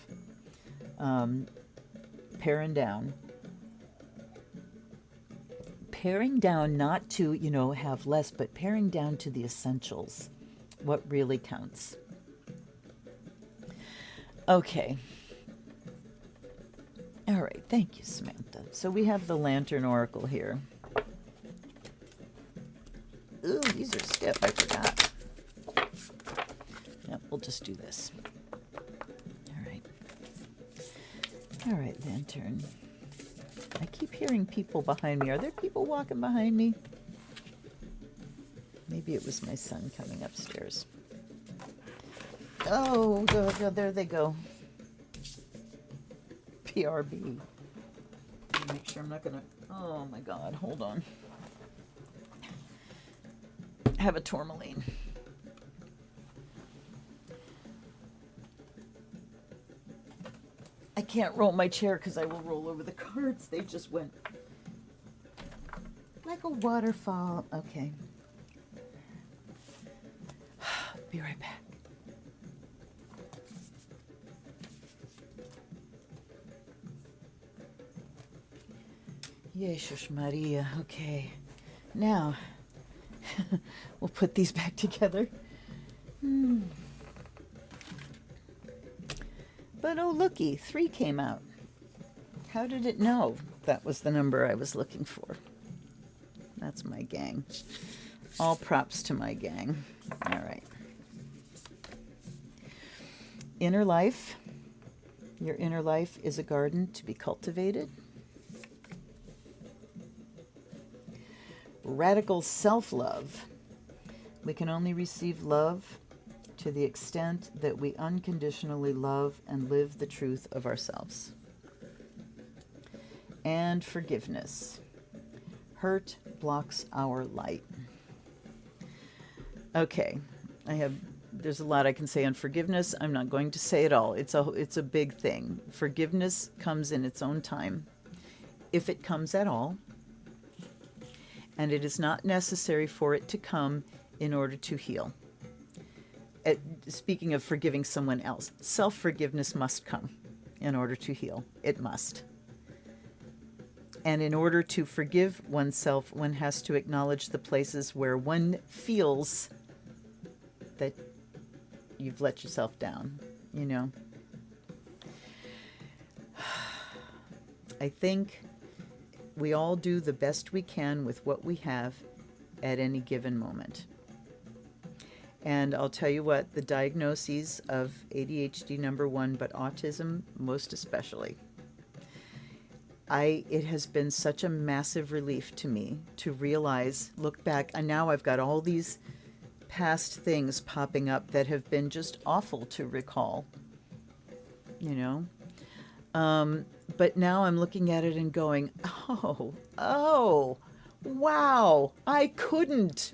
Paring down. Paring down not to, have less, but paring down to the essentials. What really counts. Okay. All right. Thank you, Samantha. So we have the Lantern Oracle here. Ooh, these are stiff. I forgot. Yep, we'll just do this. All right. All right, Lantern. I keep hearing people behind me. Are there people walking behind me? Maybe it was my son coming upstairs. Oh, there they go. PRB. Make sure I'm not gonna. Oh my God! Hold on. Have a tourmaline. I can't roll my chair because I will roll over the cards. They just went like a waterfall. Okay. Be right back. Jesus Maria. Okay. Now, we'll put these back together. But oh, looky, 3 came out. How did it know that was the number I was looking for? That's my gang. All props to my gang. All right. Inner life. Your inner life is a garden to be cultivated. Radical self-love. We can only receive love to the extent that we unconditionally love and live the truth of ourselves. And forgiveness. Hurt blocks our light. Okay, there's a lot I can say on forgiveness. I'm not going to say it all. It's a big thing. Forgiveness comes in its own time, if it comes at all. And it is not necessary for it to come in order to heal. Speaking of forgiving someone else, self-forgiveness must come in order to heal. It must. And in order to forgive oneself, one has to acknowledge the places where one feels that you've let yourself down, you know. I think we all do the best we can with what we have at any given moment. And I'll tell you what, the diagnoses of ADHD, number one, but autism most especially. It has been such a massive relief to me to realize, look back, and now I've got all these past things popping up that have been just awful to recall, you know. But now I'm looking at it and going, oh, wow, I couldn't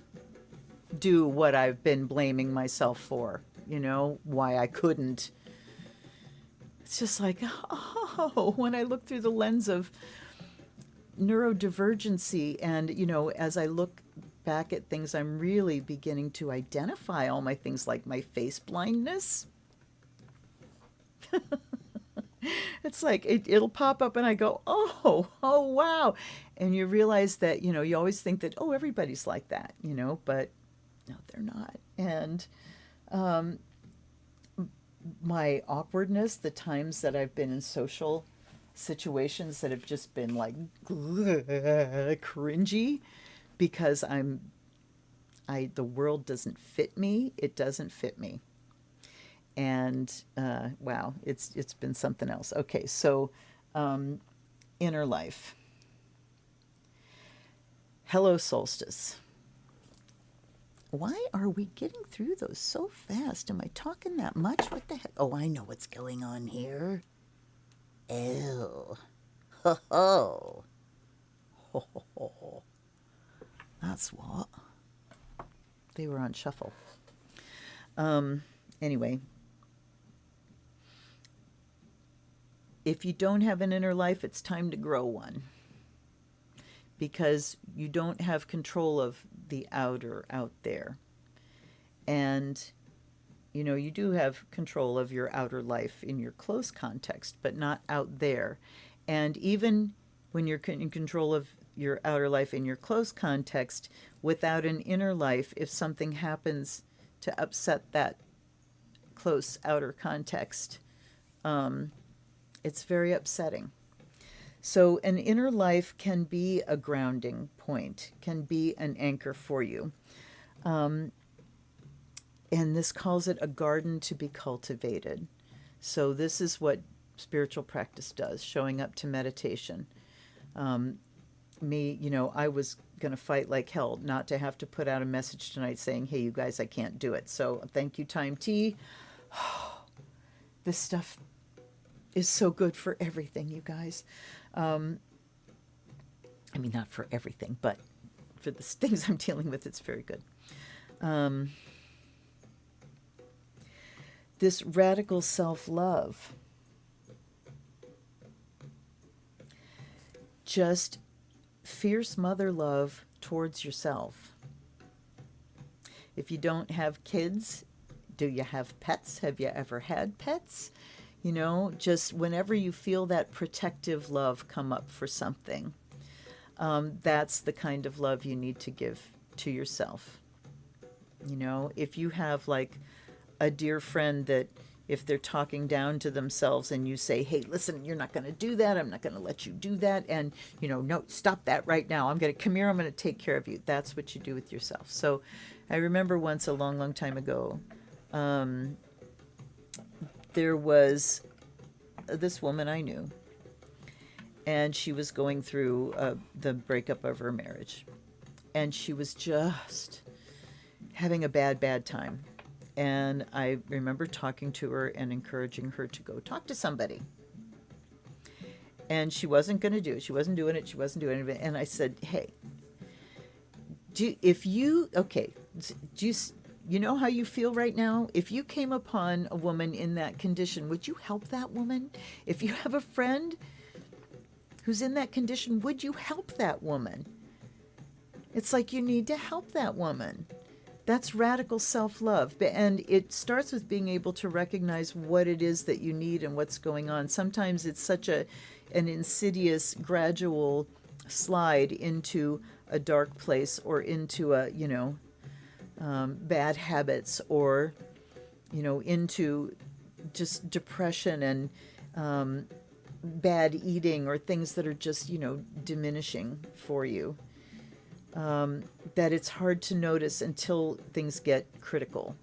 do what I've been blaming myself for, you know, why I couldn't. It's just like, when I look through the lens of neurodivergency and, you know, as I look back at things, I'm really beginning to identify all my things like my face blindness. It's like it'll pop up and I go, oh, wow. And you realize that, you know, you always think that, oh, everybody's like that, you know, but no, they're not. And my awkwardness, the times that I've been in social situations that have just been like cringy because the world doesn't fit me. It doesn't fit me. And wow, it's been something else. Okay, so inner life. Hello, solstice. Why are we getting through those so fast? Am I talking that much? What the heck? Oh, I know what's going on here. Ew. Ho ho. Ho ho ho. That's what. They were on shuffle. Anyway. If you don't have an inner life, it's time to grow one. Because you don't have control of the outer out there. And, you know, you do have control of your outer life in your close context, but not out there. And even when you're in control of your outer life in your close context, without an inner life, if something happens to upset that close outer context, it's very upsetting. So an inner life can be a grounding point, can be an anchor for you. And this calls it a garden to be cultivated. So this is what spiritual practice does, showing up to meditation. You know, I was going to fight like hell not to have to put out a message tonight saying, hey, you guys, I can't do it. So thank you, Time T. This stuff is so good for everything, you guys. I mean, not for everything, but for the things I'm dealing with, it's very good. This radical self-love, just fierce mother love towards yourself. If you don't have kids, do you have pets? Have you ever had pets? You know, just whenever you feel that protective love come up for something, That's the kind of love you need to give to yourself. You know, if you have like a dear friend that if they're talking down to themselves and you say, hey, listen, you're not going to do that. I'm not going to let you do that. And, you know, no, stop that right now. I'm going to come here. I'm going to take care of you. That's what you do with yourself. So I remember once a long, long time ago, there was this woman I knew, and she was going through the breakup of her marriage. And she was just having a bad, bad time. And I remember talking to her and encouraging her to go talk to somebody. And she wasn't going to do it. She wasn't doing it. She wasn't doing it. And I said, hey, do you know how you feel right now? If you came upon a woman in that condition, would you help that woman? If you have a friend who's in that condition, would you help that woman? It's like you need to help that woman. That's radical self-love. And it starts with being able to recognize what it is that you need and what's going on. Sometimes it's such an insidious, gradual slide into a dark place or into a, bad habits or, into just depression and bad eating or things that are just, diminishing for you. That it's hard to notice until things get critical.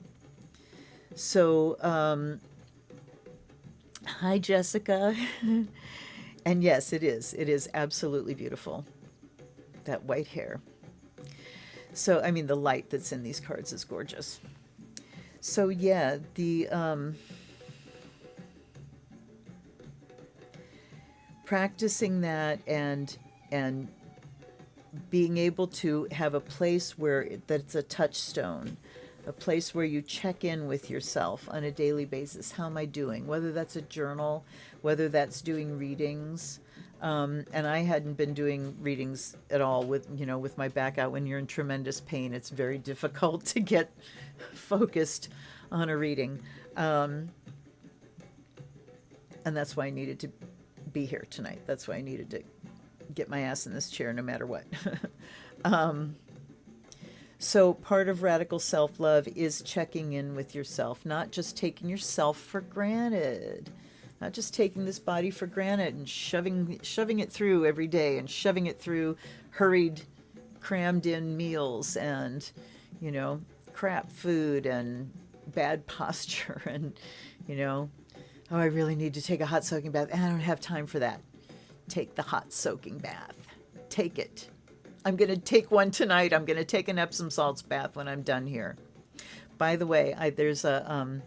So, hi, Jessica. And yes, it is. It is absolutely beautiful. That white hair. So, I mean, the light that's in these cards is gorgeous. So, yeah, the practicing that and being able to have a place where that's a touchstone, a place where you check in with yourself on a daily basis. How am I doing? Whether that's a journal, whether that's doing readings. And I hadn't been doing readings at all with my back out. When you're in tremendous pain, it's very difficult to get focused on a reading. And that's why I needed to be here tonight. That's why I needed to get my ass in this chair no matter what. So part of radical self-love is checking in with yourself, not just taking yourself for granted, not just taking this body for granted and shoving it through every day and shoving it through hurried, crammed in meals and, crap food and bad posture and, oh, I really need to take a hot soaking bath and I don't have time for that. Take the hot soaking bath. Take it. I'm going to take one tonight. I'm going to take an Epsom salts bath when I'm done here. By the way, there's a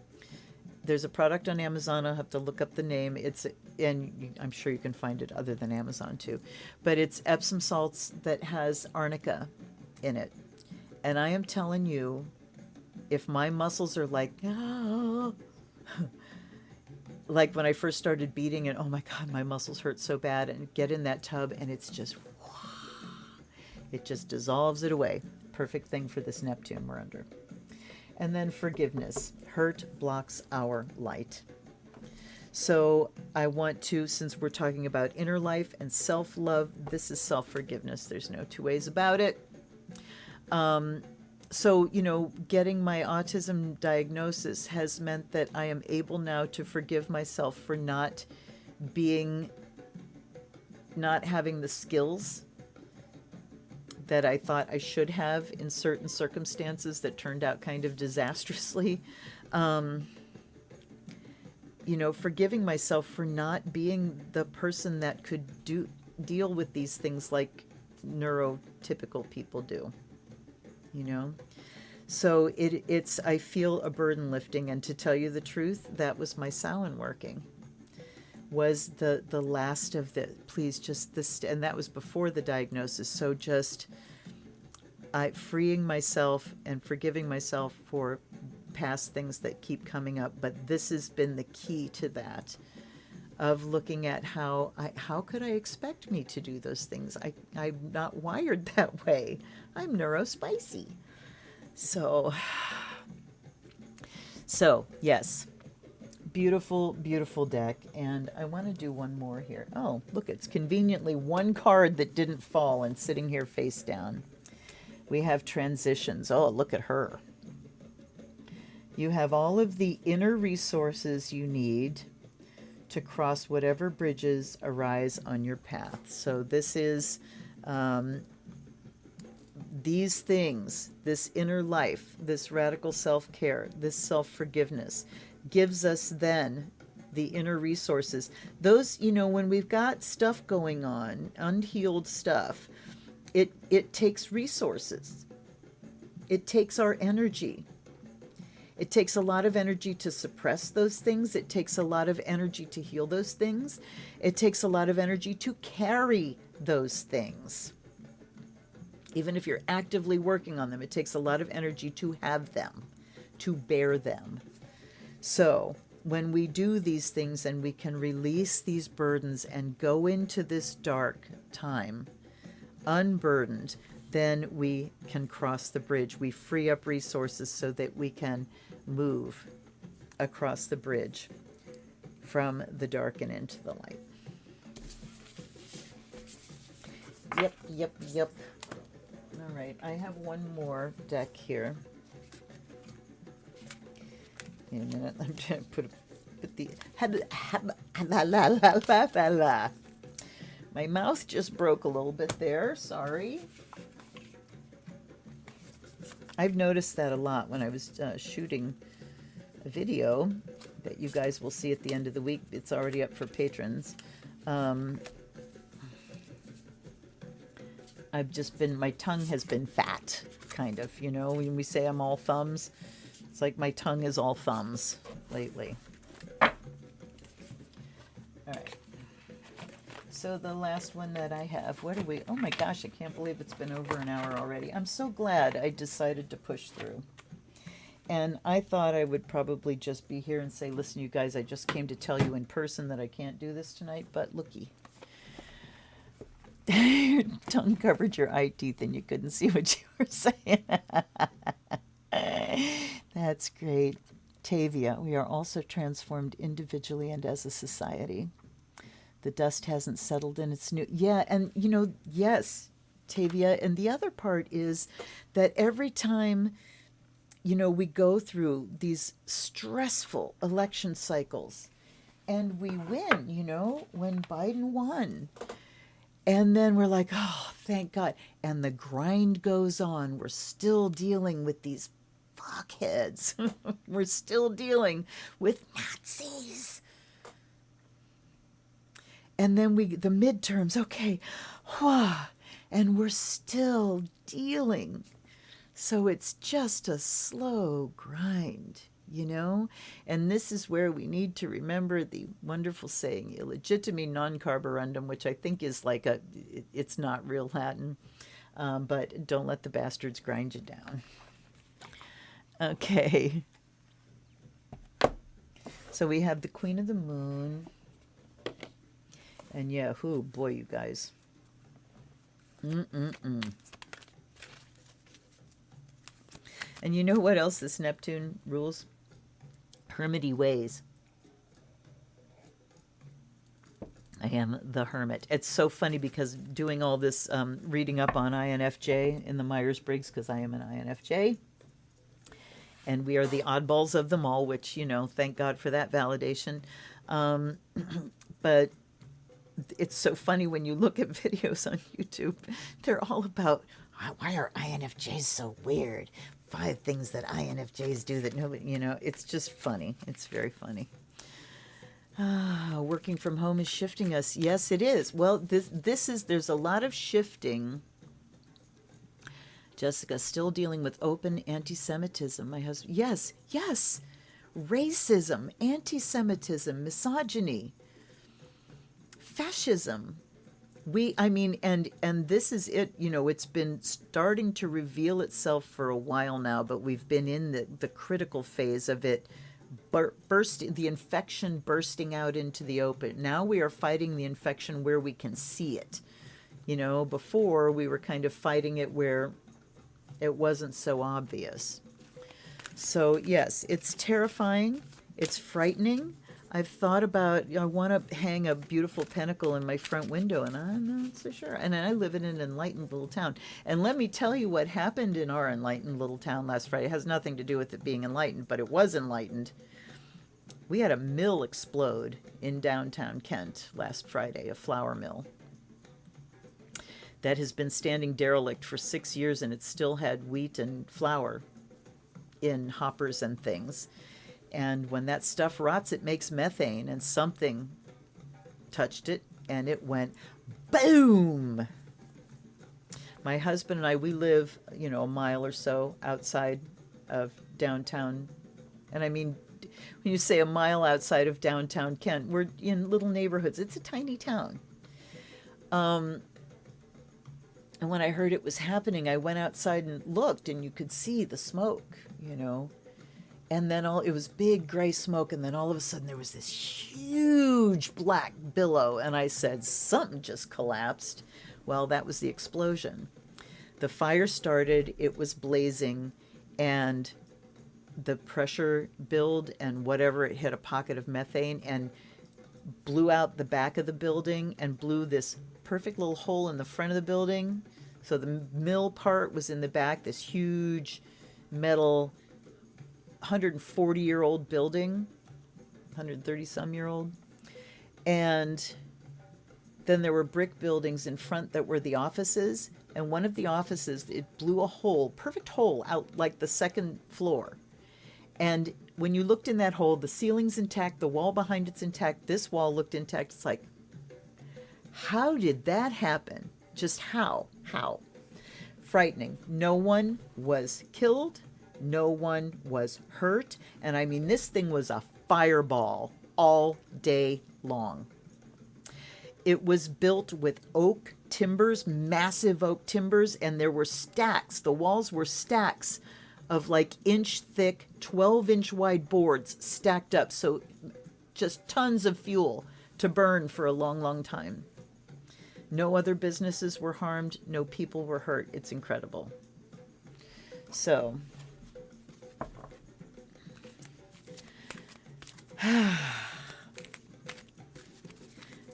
product on Amazon. I'll have to look up the name. I'm sure you can find it other than Amazon too. But it's Epsom salts that has arnica in it. And I am telling you, if my muscles are like, oh, like when I first started beating and oh my God, my muscles hurt so bad, and get in that tub and it's just, it just dissolves it away. Perfect thing for this Neptune we're under. And then forgiveness. Hurt blocks our light. So I want to, since we're talking about inner life and self-love, this is self-forgiveness. There's no two ways about it. So, getting my autism diagnosis has meant that I am able now to forgive myself for not having the skills that I thought I should have in certain circumstances that turned out kind of disastrously. Forgiving myself for not being the person that could deal with these things like neurotypical people do. So it's I feel a burden lifting, and to tell you the truth, that was my Samhain working. Was the last of the please just this, and that was before the diagnosis. So just freeing myself and forgiving myself for past things that keep coming up. But this has been the key to that, of looking at how could I expect me to do those things? I'm not wired that way. I'm neurospicy. So yes, beautiful, beautiful deck. And I want to do one more here. Oh, look, it's conveniently one card that didn't fall and sitting here face down. We have transitions. Oh, look at her. You have all of the inner resources you need to cross whatever bridges arise on your path. So this is these things, this inner life, this radical self-care, this self-forgiveness gives us then the inner resources. Those, you know, when we've got stuff going on, unhealed stuff, it takes resources. It takes our energy. It takes a lot of energy to suppress those things. It takes a lot of energy to heal those things. It takes a lot of energy to carry those things. Even if you're actively working on them, it takes a lot of energy to have them, to bear them. So when we do these things and we can release these burdens and go into this dark time unburdened, then we can cross the bridge. We free up resources so that we can move across the bridge from the dark and into the light. Yep. All right, I have one more deck here. Wait a minute, I'm trying to put the... My mouth just broke a little bit there, sorry. I've noticed that a lot when I was shooting a video that you guys will see at the end of the week. It's already up for patrons. I've just been, my tongue has been fat, kind of, you know, when we say I'm all thumbs, it's like my tongue is all thumbs lately. All right. So the last one that I have, what are we, oh my gosh, I can't believe it's been over an hour already. I'm so glad I decided to push through. And I thought I would probably just be here and say, listen, you guys, I just came to tell you in person that I can't do this tonight, but looky. Your tongue covered your eye teeth and you couldn't see what you were saying. That's great. Tavia, we are also transformed individually and as a society. The dust hasn't settled in its new... Yeah, and, you know, yes, Tavia. And the other part is that every time, you know, we go through these stressful election cycles and we win, you know, when Biden won. And then we're like, oh, thank God. And the grind goes on. We're still dealing with these fuckheads. We're still dealing with Nazis. And then the midterms, okay, and we're still dealing. So it's just a slow grind, you know? And this is where we need to remember the wonderful saying, illegitimi non carborundum, which I think is like it's not real Latin, but don't let the bastards grind you down. Okay. So we have the Queen of the Moon. And yeah, boy, you guys. And you know what else this Neptune rules? Hermity ways. I am the hermit. It's so funny because doing all this reading up on INFJ in the Myers-Briggs, because I am an INFJ. And we are the oddballs of them all, which, you know, thank God for that validation. But it's so funny when you look at videos on YouTube. They're all about, why are INFJs so weird? 5 things that INFJs do that nobody, you know, it's just funny. It's very funny. Working from home is shifting us. Yes, it is. Well, there's a lot of shifting. Jessica, still dealing with open anti-Semitism. My husband, yes. Racism, anti-Semitism, misogyny, fascism. And this is it, you know, it's been starting to reveal itself for a while now, but we've been in the critical phase of it the infection bursting out into the open. Now we are fighting the infection where we can see it. You know, before we were kind of fighting it where it wasn't so obvious. So yes, it's terrifying. It's frightening. I've thought about, I want to hang a beautiful pentacle in my front window, and I'm not so sure. And I live in an enlightened little town. And let me tell you what happened in our enlightened little town last Friday. It has nothing to do with it being enlightened, but it was enlightened. We had a mill explode in downtown Kent last Friday, a flour mill that has been standing derelict for 6 years, and it still had wheat and flour in hoppers and things. And when that stuff rots, it makes methane, and something touched it, and it went boom. My husband and I, we live, a mile or so outside of downtown. And I mean, when you say a mile outside of downtown Kent, we're in little neighborhoods. It's a tiny town. And when I heard it was happening, I went outside and looked, and you could see the smoke, And then it was big gray smoke, and then all of a sudden there was this huge black billow, and I said, something just collapsed. Well, that was the explosion. The fire started, it was blazing, and the pressure build and whatever, it hit a pocket of methane and blew out the back of the building and blew this perfect little hole in the front of the building. So the mill part was in the back, this huge metal 140-year-old building, 130-some-year-old. And then there were brick buildings in front that were the offices. And one of the offices, it blew a hole, perfect hole, out like the second floor. And when you looked in that hole, the ceiling's intact, the wall behind it's intact, this wall looked intact. It's like, how did that happen? Just how? How? Frightening. No one was killed. No one was hurt. And I mean, this thing was a fireball all day long. It was built with oak timbers, massive oak timbers, and there were stacks. The walls were stacks of like inch thick, 12-inch wide boards stacked up. So just tons of fuel to burn for a long, long time. No other businesses were harmed. No people were hurt. It's incredible. So,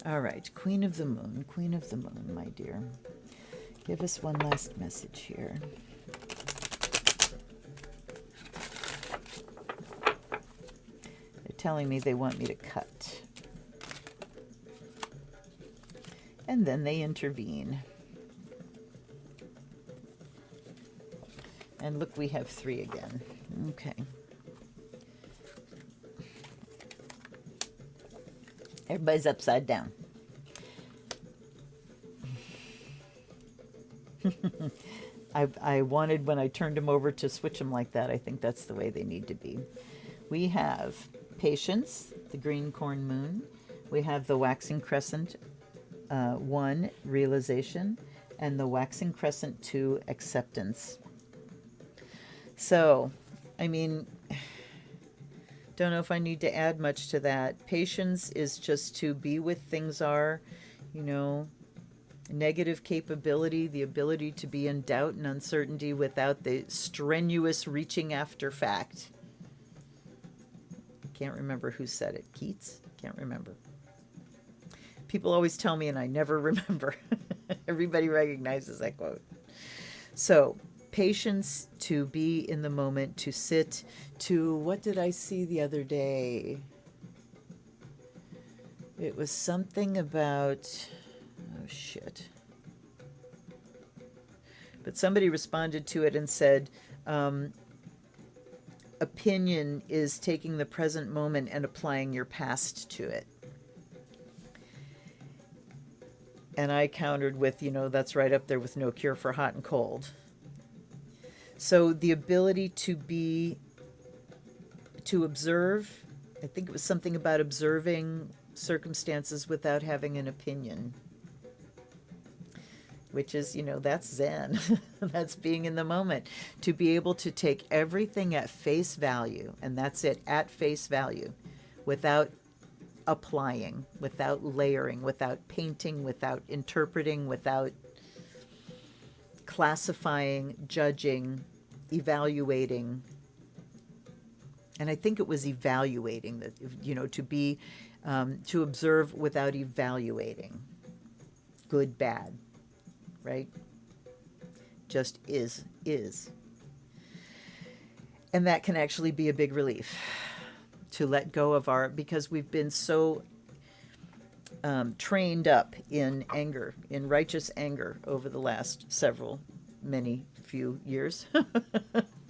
all right, Queen of the Moon, my dear. Give us one last message here. They're telling me they want me to cut. And then they intervene. And look, we have 3 again. Okay. Everybody's upside down. I wanted, when I turned them over, to switch them like that. I think that's the way they need to be. We have Patience, the green corn moon. We have the waxing crescent 1, realization, and the waxing crescent 2, acceptance. So, I mean, don't know if I need to add much to that. Patience is just to be with things are, negative capability, the ability to be in doubt and uncertainty without the strenuous reaching after fact. I can't remember who said it. Keats? Can't remember. People always tell me and I never remember. Everybody recognizes that quote. So, patience, to be in the moment, to sit, to, what did I see the other day? It was something about, oh shit. But somebody responded to it and said, opinion is taking the present moment and applying your past to it. And I countered with, that's right up there with no cure for hot and cold. So the ability to observe, I think it was something about observing circumstances without having an opinion, which is, that's Zen. That's being in the moment. To be able to take everything at face value, and that's it, at face value, without applying, without layering, without painting, without interpreting, without classifying, judging, evaluating, And I think it was evaluating that, to be, to observe without evaluating. Good, bad, right? Just is. And that can actually be a big relief to let go of because we've been so trained up in anger, in righteous anger over the last many few years.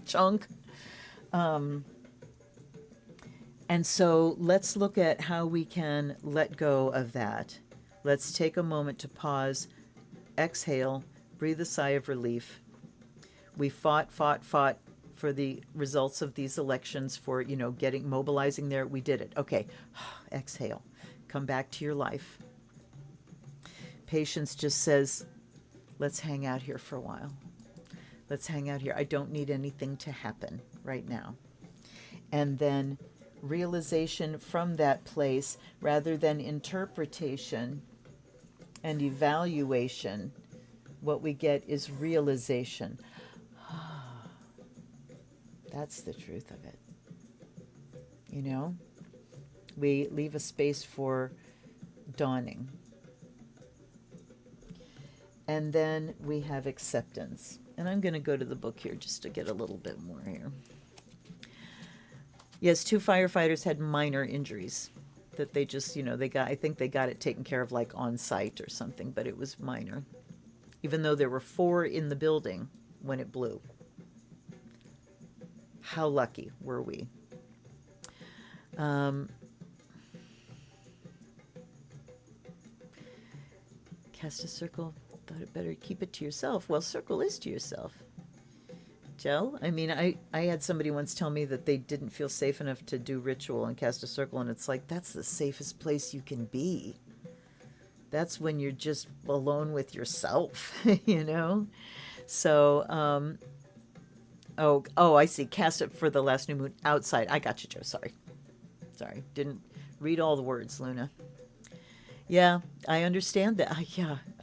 Chunk. And so let's look at how we can let go of that. Let's take a moment to pause, exhale, breathe a sigh of relief. We fought for the results of these elections, for, mobilizing there. We did it. Okay. Exhale. Come back to your life. Patience just says, let's hang out here for a while. Let's hang out here. I don't need anything to happen right now. And then realization from that place, rather than interpretation and evaluation, what we get is realization. That's the truth of it. We leave a space for dawning. And then we have acceptance. And I'm going to go to the book here just to get a little bit more here. Yes, 2 firefighters had minor injuries that they just, I think they got it taken care of like on site or something, but it was minor. Even though there were 4 in the building when it blew. How lucky were we? Cast a circle, thought it better keep it to yourself. Well, circle is to yourself. Joe, I mean, I had somebody once tell me that they didn't feel safe enough to do ritual and cast a circle, and it's like, that's the safest place you can be. That's when you're just alone with yourself, So, oh, I see. Cast it for the last new moon outside. I got you, Joe. Sorry. Didn't read all the words, Luna. Yeah, I understand that.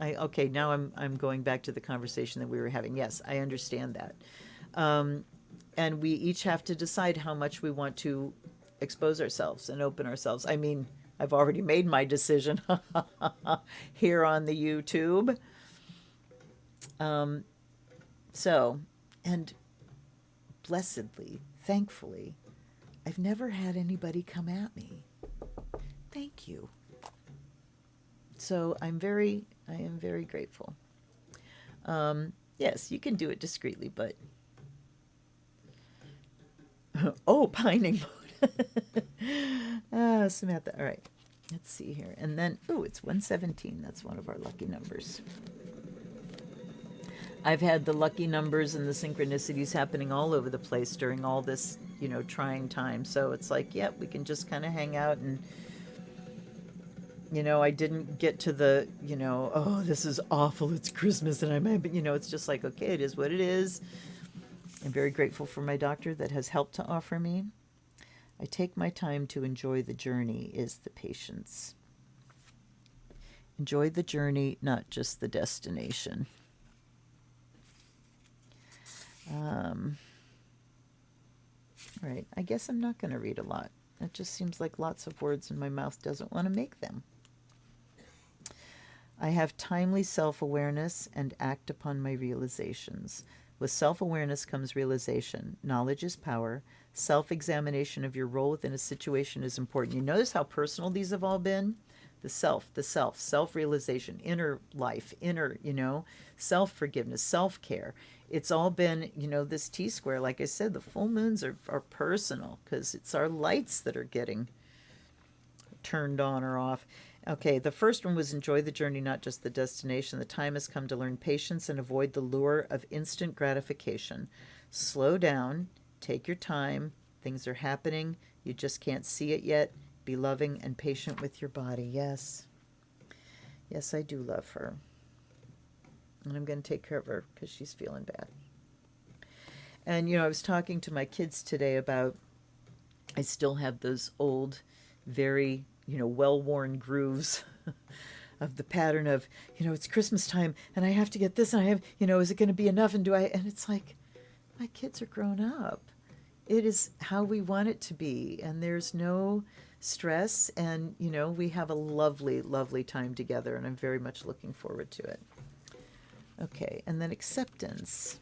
Okay, now I'm going back to the conversation that we were having. Yes, I understand that. And we each have to decide how much we want to expose ourselves and open ourselves. I mean, I've already made my decision here on the YouTube. And blessedly, thankfully, I've never had anybody come at me. Thank you. So I am very grateful. Yes, you can do it discreetly, but pining mode. Samantha. All right, let's see here. And then, it's 117. That's one of our lucky numbers. I've had the lucky numbers and the synchronicities happening all over the place during all this, trying time. So it's like, we can just kind of hang out and, I didn't get to the, this is awful, it's Christmas and I'm happy, it's just like, okay, it is what it is. I'm very grateful for my doctor that has helped to offer me. I take my time to enjoy the journey is the patience. Enjoy the journey, not just the destination. All right, I guess I'm not going to read a lot. It just seems like lots of words and my mouth doesn't want to make them. I have timely self-awareness and act upon my realizations. With self-awareness comes realization. Knowledge is power. Self-examination of your role within a situation is important. You notice how personal these have all been? The self-realization, inner life, self-forgiveness, self-care. It's all been, this T-square. Like I said, the full moons are personal because it's our lights that are getting turned on or off. Okay, the first one was enjoy the journey, not just the destination. The time has come to learn patience and avoid the lure of instant gratification. Slow down, take your time. Things are happening. You just can't see it yet. Be loving and patient with your body. Yes. Yes, I do love her. And I'm going to take care of her because she's feeling bad. And, I was talking to my kids today about, I still have those old, very, well-worn grooves of the pattern of, it's Christmas time and I have to get this and I have, is it going to be enough? And it's like, my kids are grown up. It is how we want it to be, and there's no stress, and we have a lovely, lovely time together, and I'm very much looking forward to it. Okay, and then acceptance.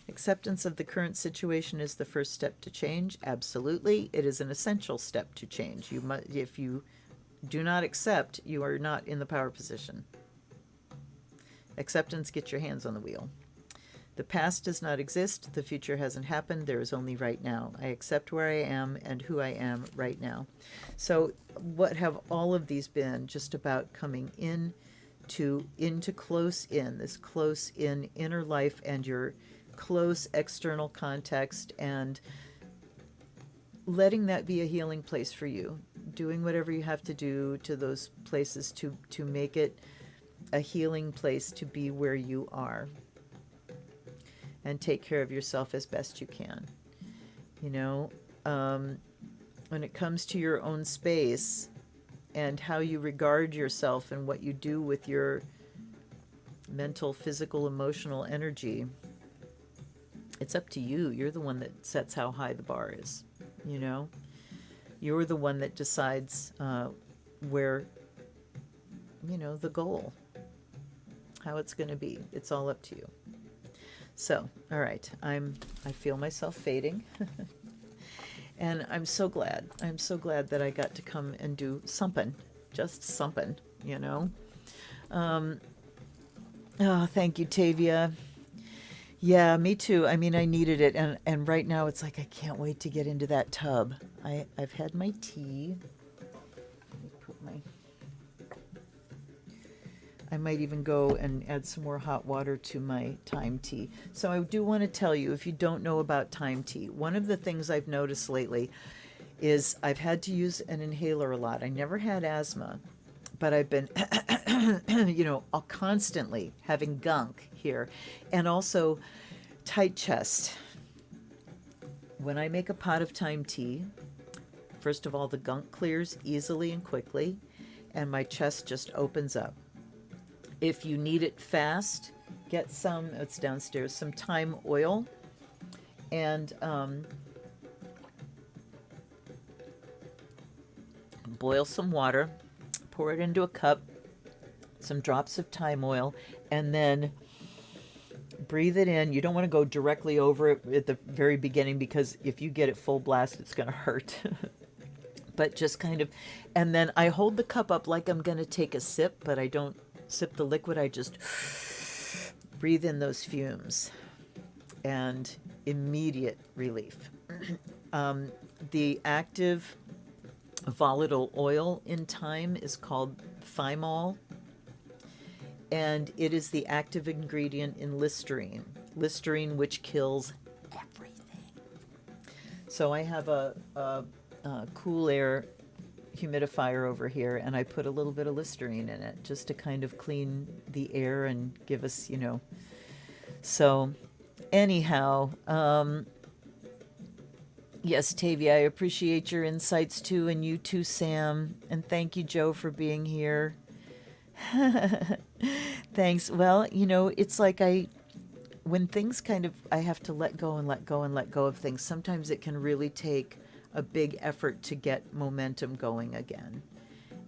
Acceptance of the current situation is the first step to change. Absolutely, it is an essential step to change. If you do not accept, you are not in the power position. Acceptance, get your hands on the wheel. The past does not exist. The future hasn't happened. There is only right now. I accept where I am and who I am right now. So what have all of these been? Just about coming into close in, this close in inner life and your close external context, and letting that be a healing place for you. Doing whatever you have to do to those places to make it a healing place to be where you are. And take care of yourself as best you can. When it comes to your own space and how you regard yourself and what you do with your mental, physical, emotional energy, it's up to you. You're the one that sets how high the bar is. You're the one that decides where, the goal, how it's going to be. It's all up to you. So, all right, I feel myself fading. And I'm so glad that I got to come and do something, just something, Oh, thank you, Tavia. Yeah, me too. I mean, I needed it. And right now it's like, I can't wait to get into that tub. I've had my tea. Let me put I might even go and add some more hot water to my time tea. So I do want to tell you, if you don't know about time tea, one of the things I've noticed lately is I've had to use an inhaler a lot. I never had asthma, but I've been, constantly having gunk here, and also tight chest. When I make a pot of time tea, first of all, the gunk clears easily and quickly, and my chest just opens up. If you need it fast, get some, it's downstairs, some thyme oil, and boil some water, pour it into a cup, some drops of thyme oil, and then breathe it in. You don't want to go directly over it at the very beginning, because if you get it full blast, it's going to hurt. But just kind of, and then I hold the cup up like I'm going to take a sip, but I don't sip the liquid. I just breathe in those fumes, and immediate relief. The active volatile oil in thyme is called thymol, and it is the active ingredient in Listerine, which kills everything. So I have a cool air humidifier over here, and I put a little bit of Listerine in it just to kind of clean the air and give us, So anyhow, yes, Tavia, I appreciate your insights too, and you too, Sam. And thank you, Joe, for being here. Thanks. Well, it's like when things I have to let go and let go and let go of things, sometimes it can really take a big effort to get momentum going again.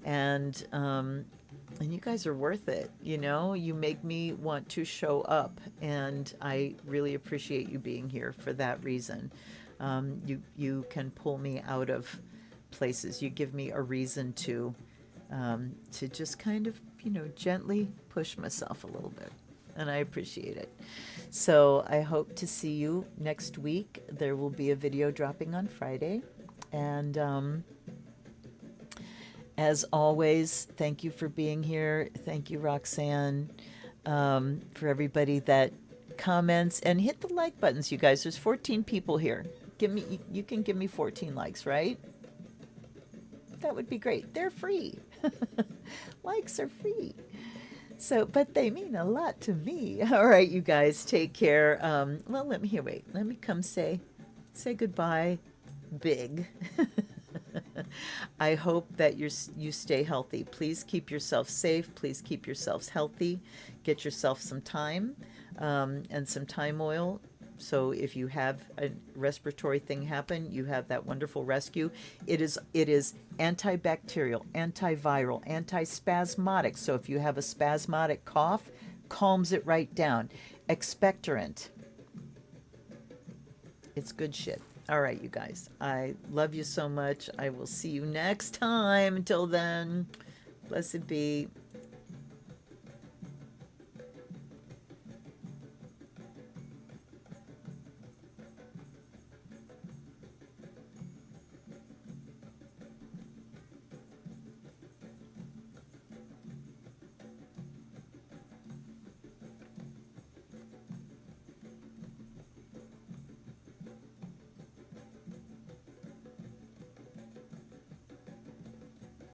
And you guys are worth it. You make me want to show up, and I really appreciate you being here for that reason. You can pull me out of places. You give me a reason to just kind of, gently push myself a little bit. And I appreciate it. So I hope to see you next week. There will be a video dropping on Friday. And as always, thank you for being here. Thank you, Roxanne, for everybody that comments. And hit the like buttons, you guys. There's 14 people here. You can give me 14 likes, right? That would be great. They're free. Likes are free. So, but they mean a lot to me. All right, you guys, take care. Well, let me come say goodbye big. I hope that you stay healthy. Please keep yourself safe. Please keep yourselves healthy. Get yourself some thyme and some thyme oil So if you have a respiratory thing happen, you have that wonderful rescue. It is antibacterial, antiviral, antispasmodic. So if you have a spasmodic cough, calms it right down. Expectorant. It's good shit. All right, you guys. I love you so much. I will see you next time. Until then, blessed be.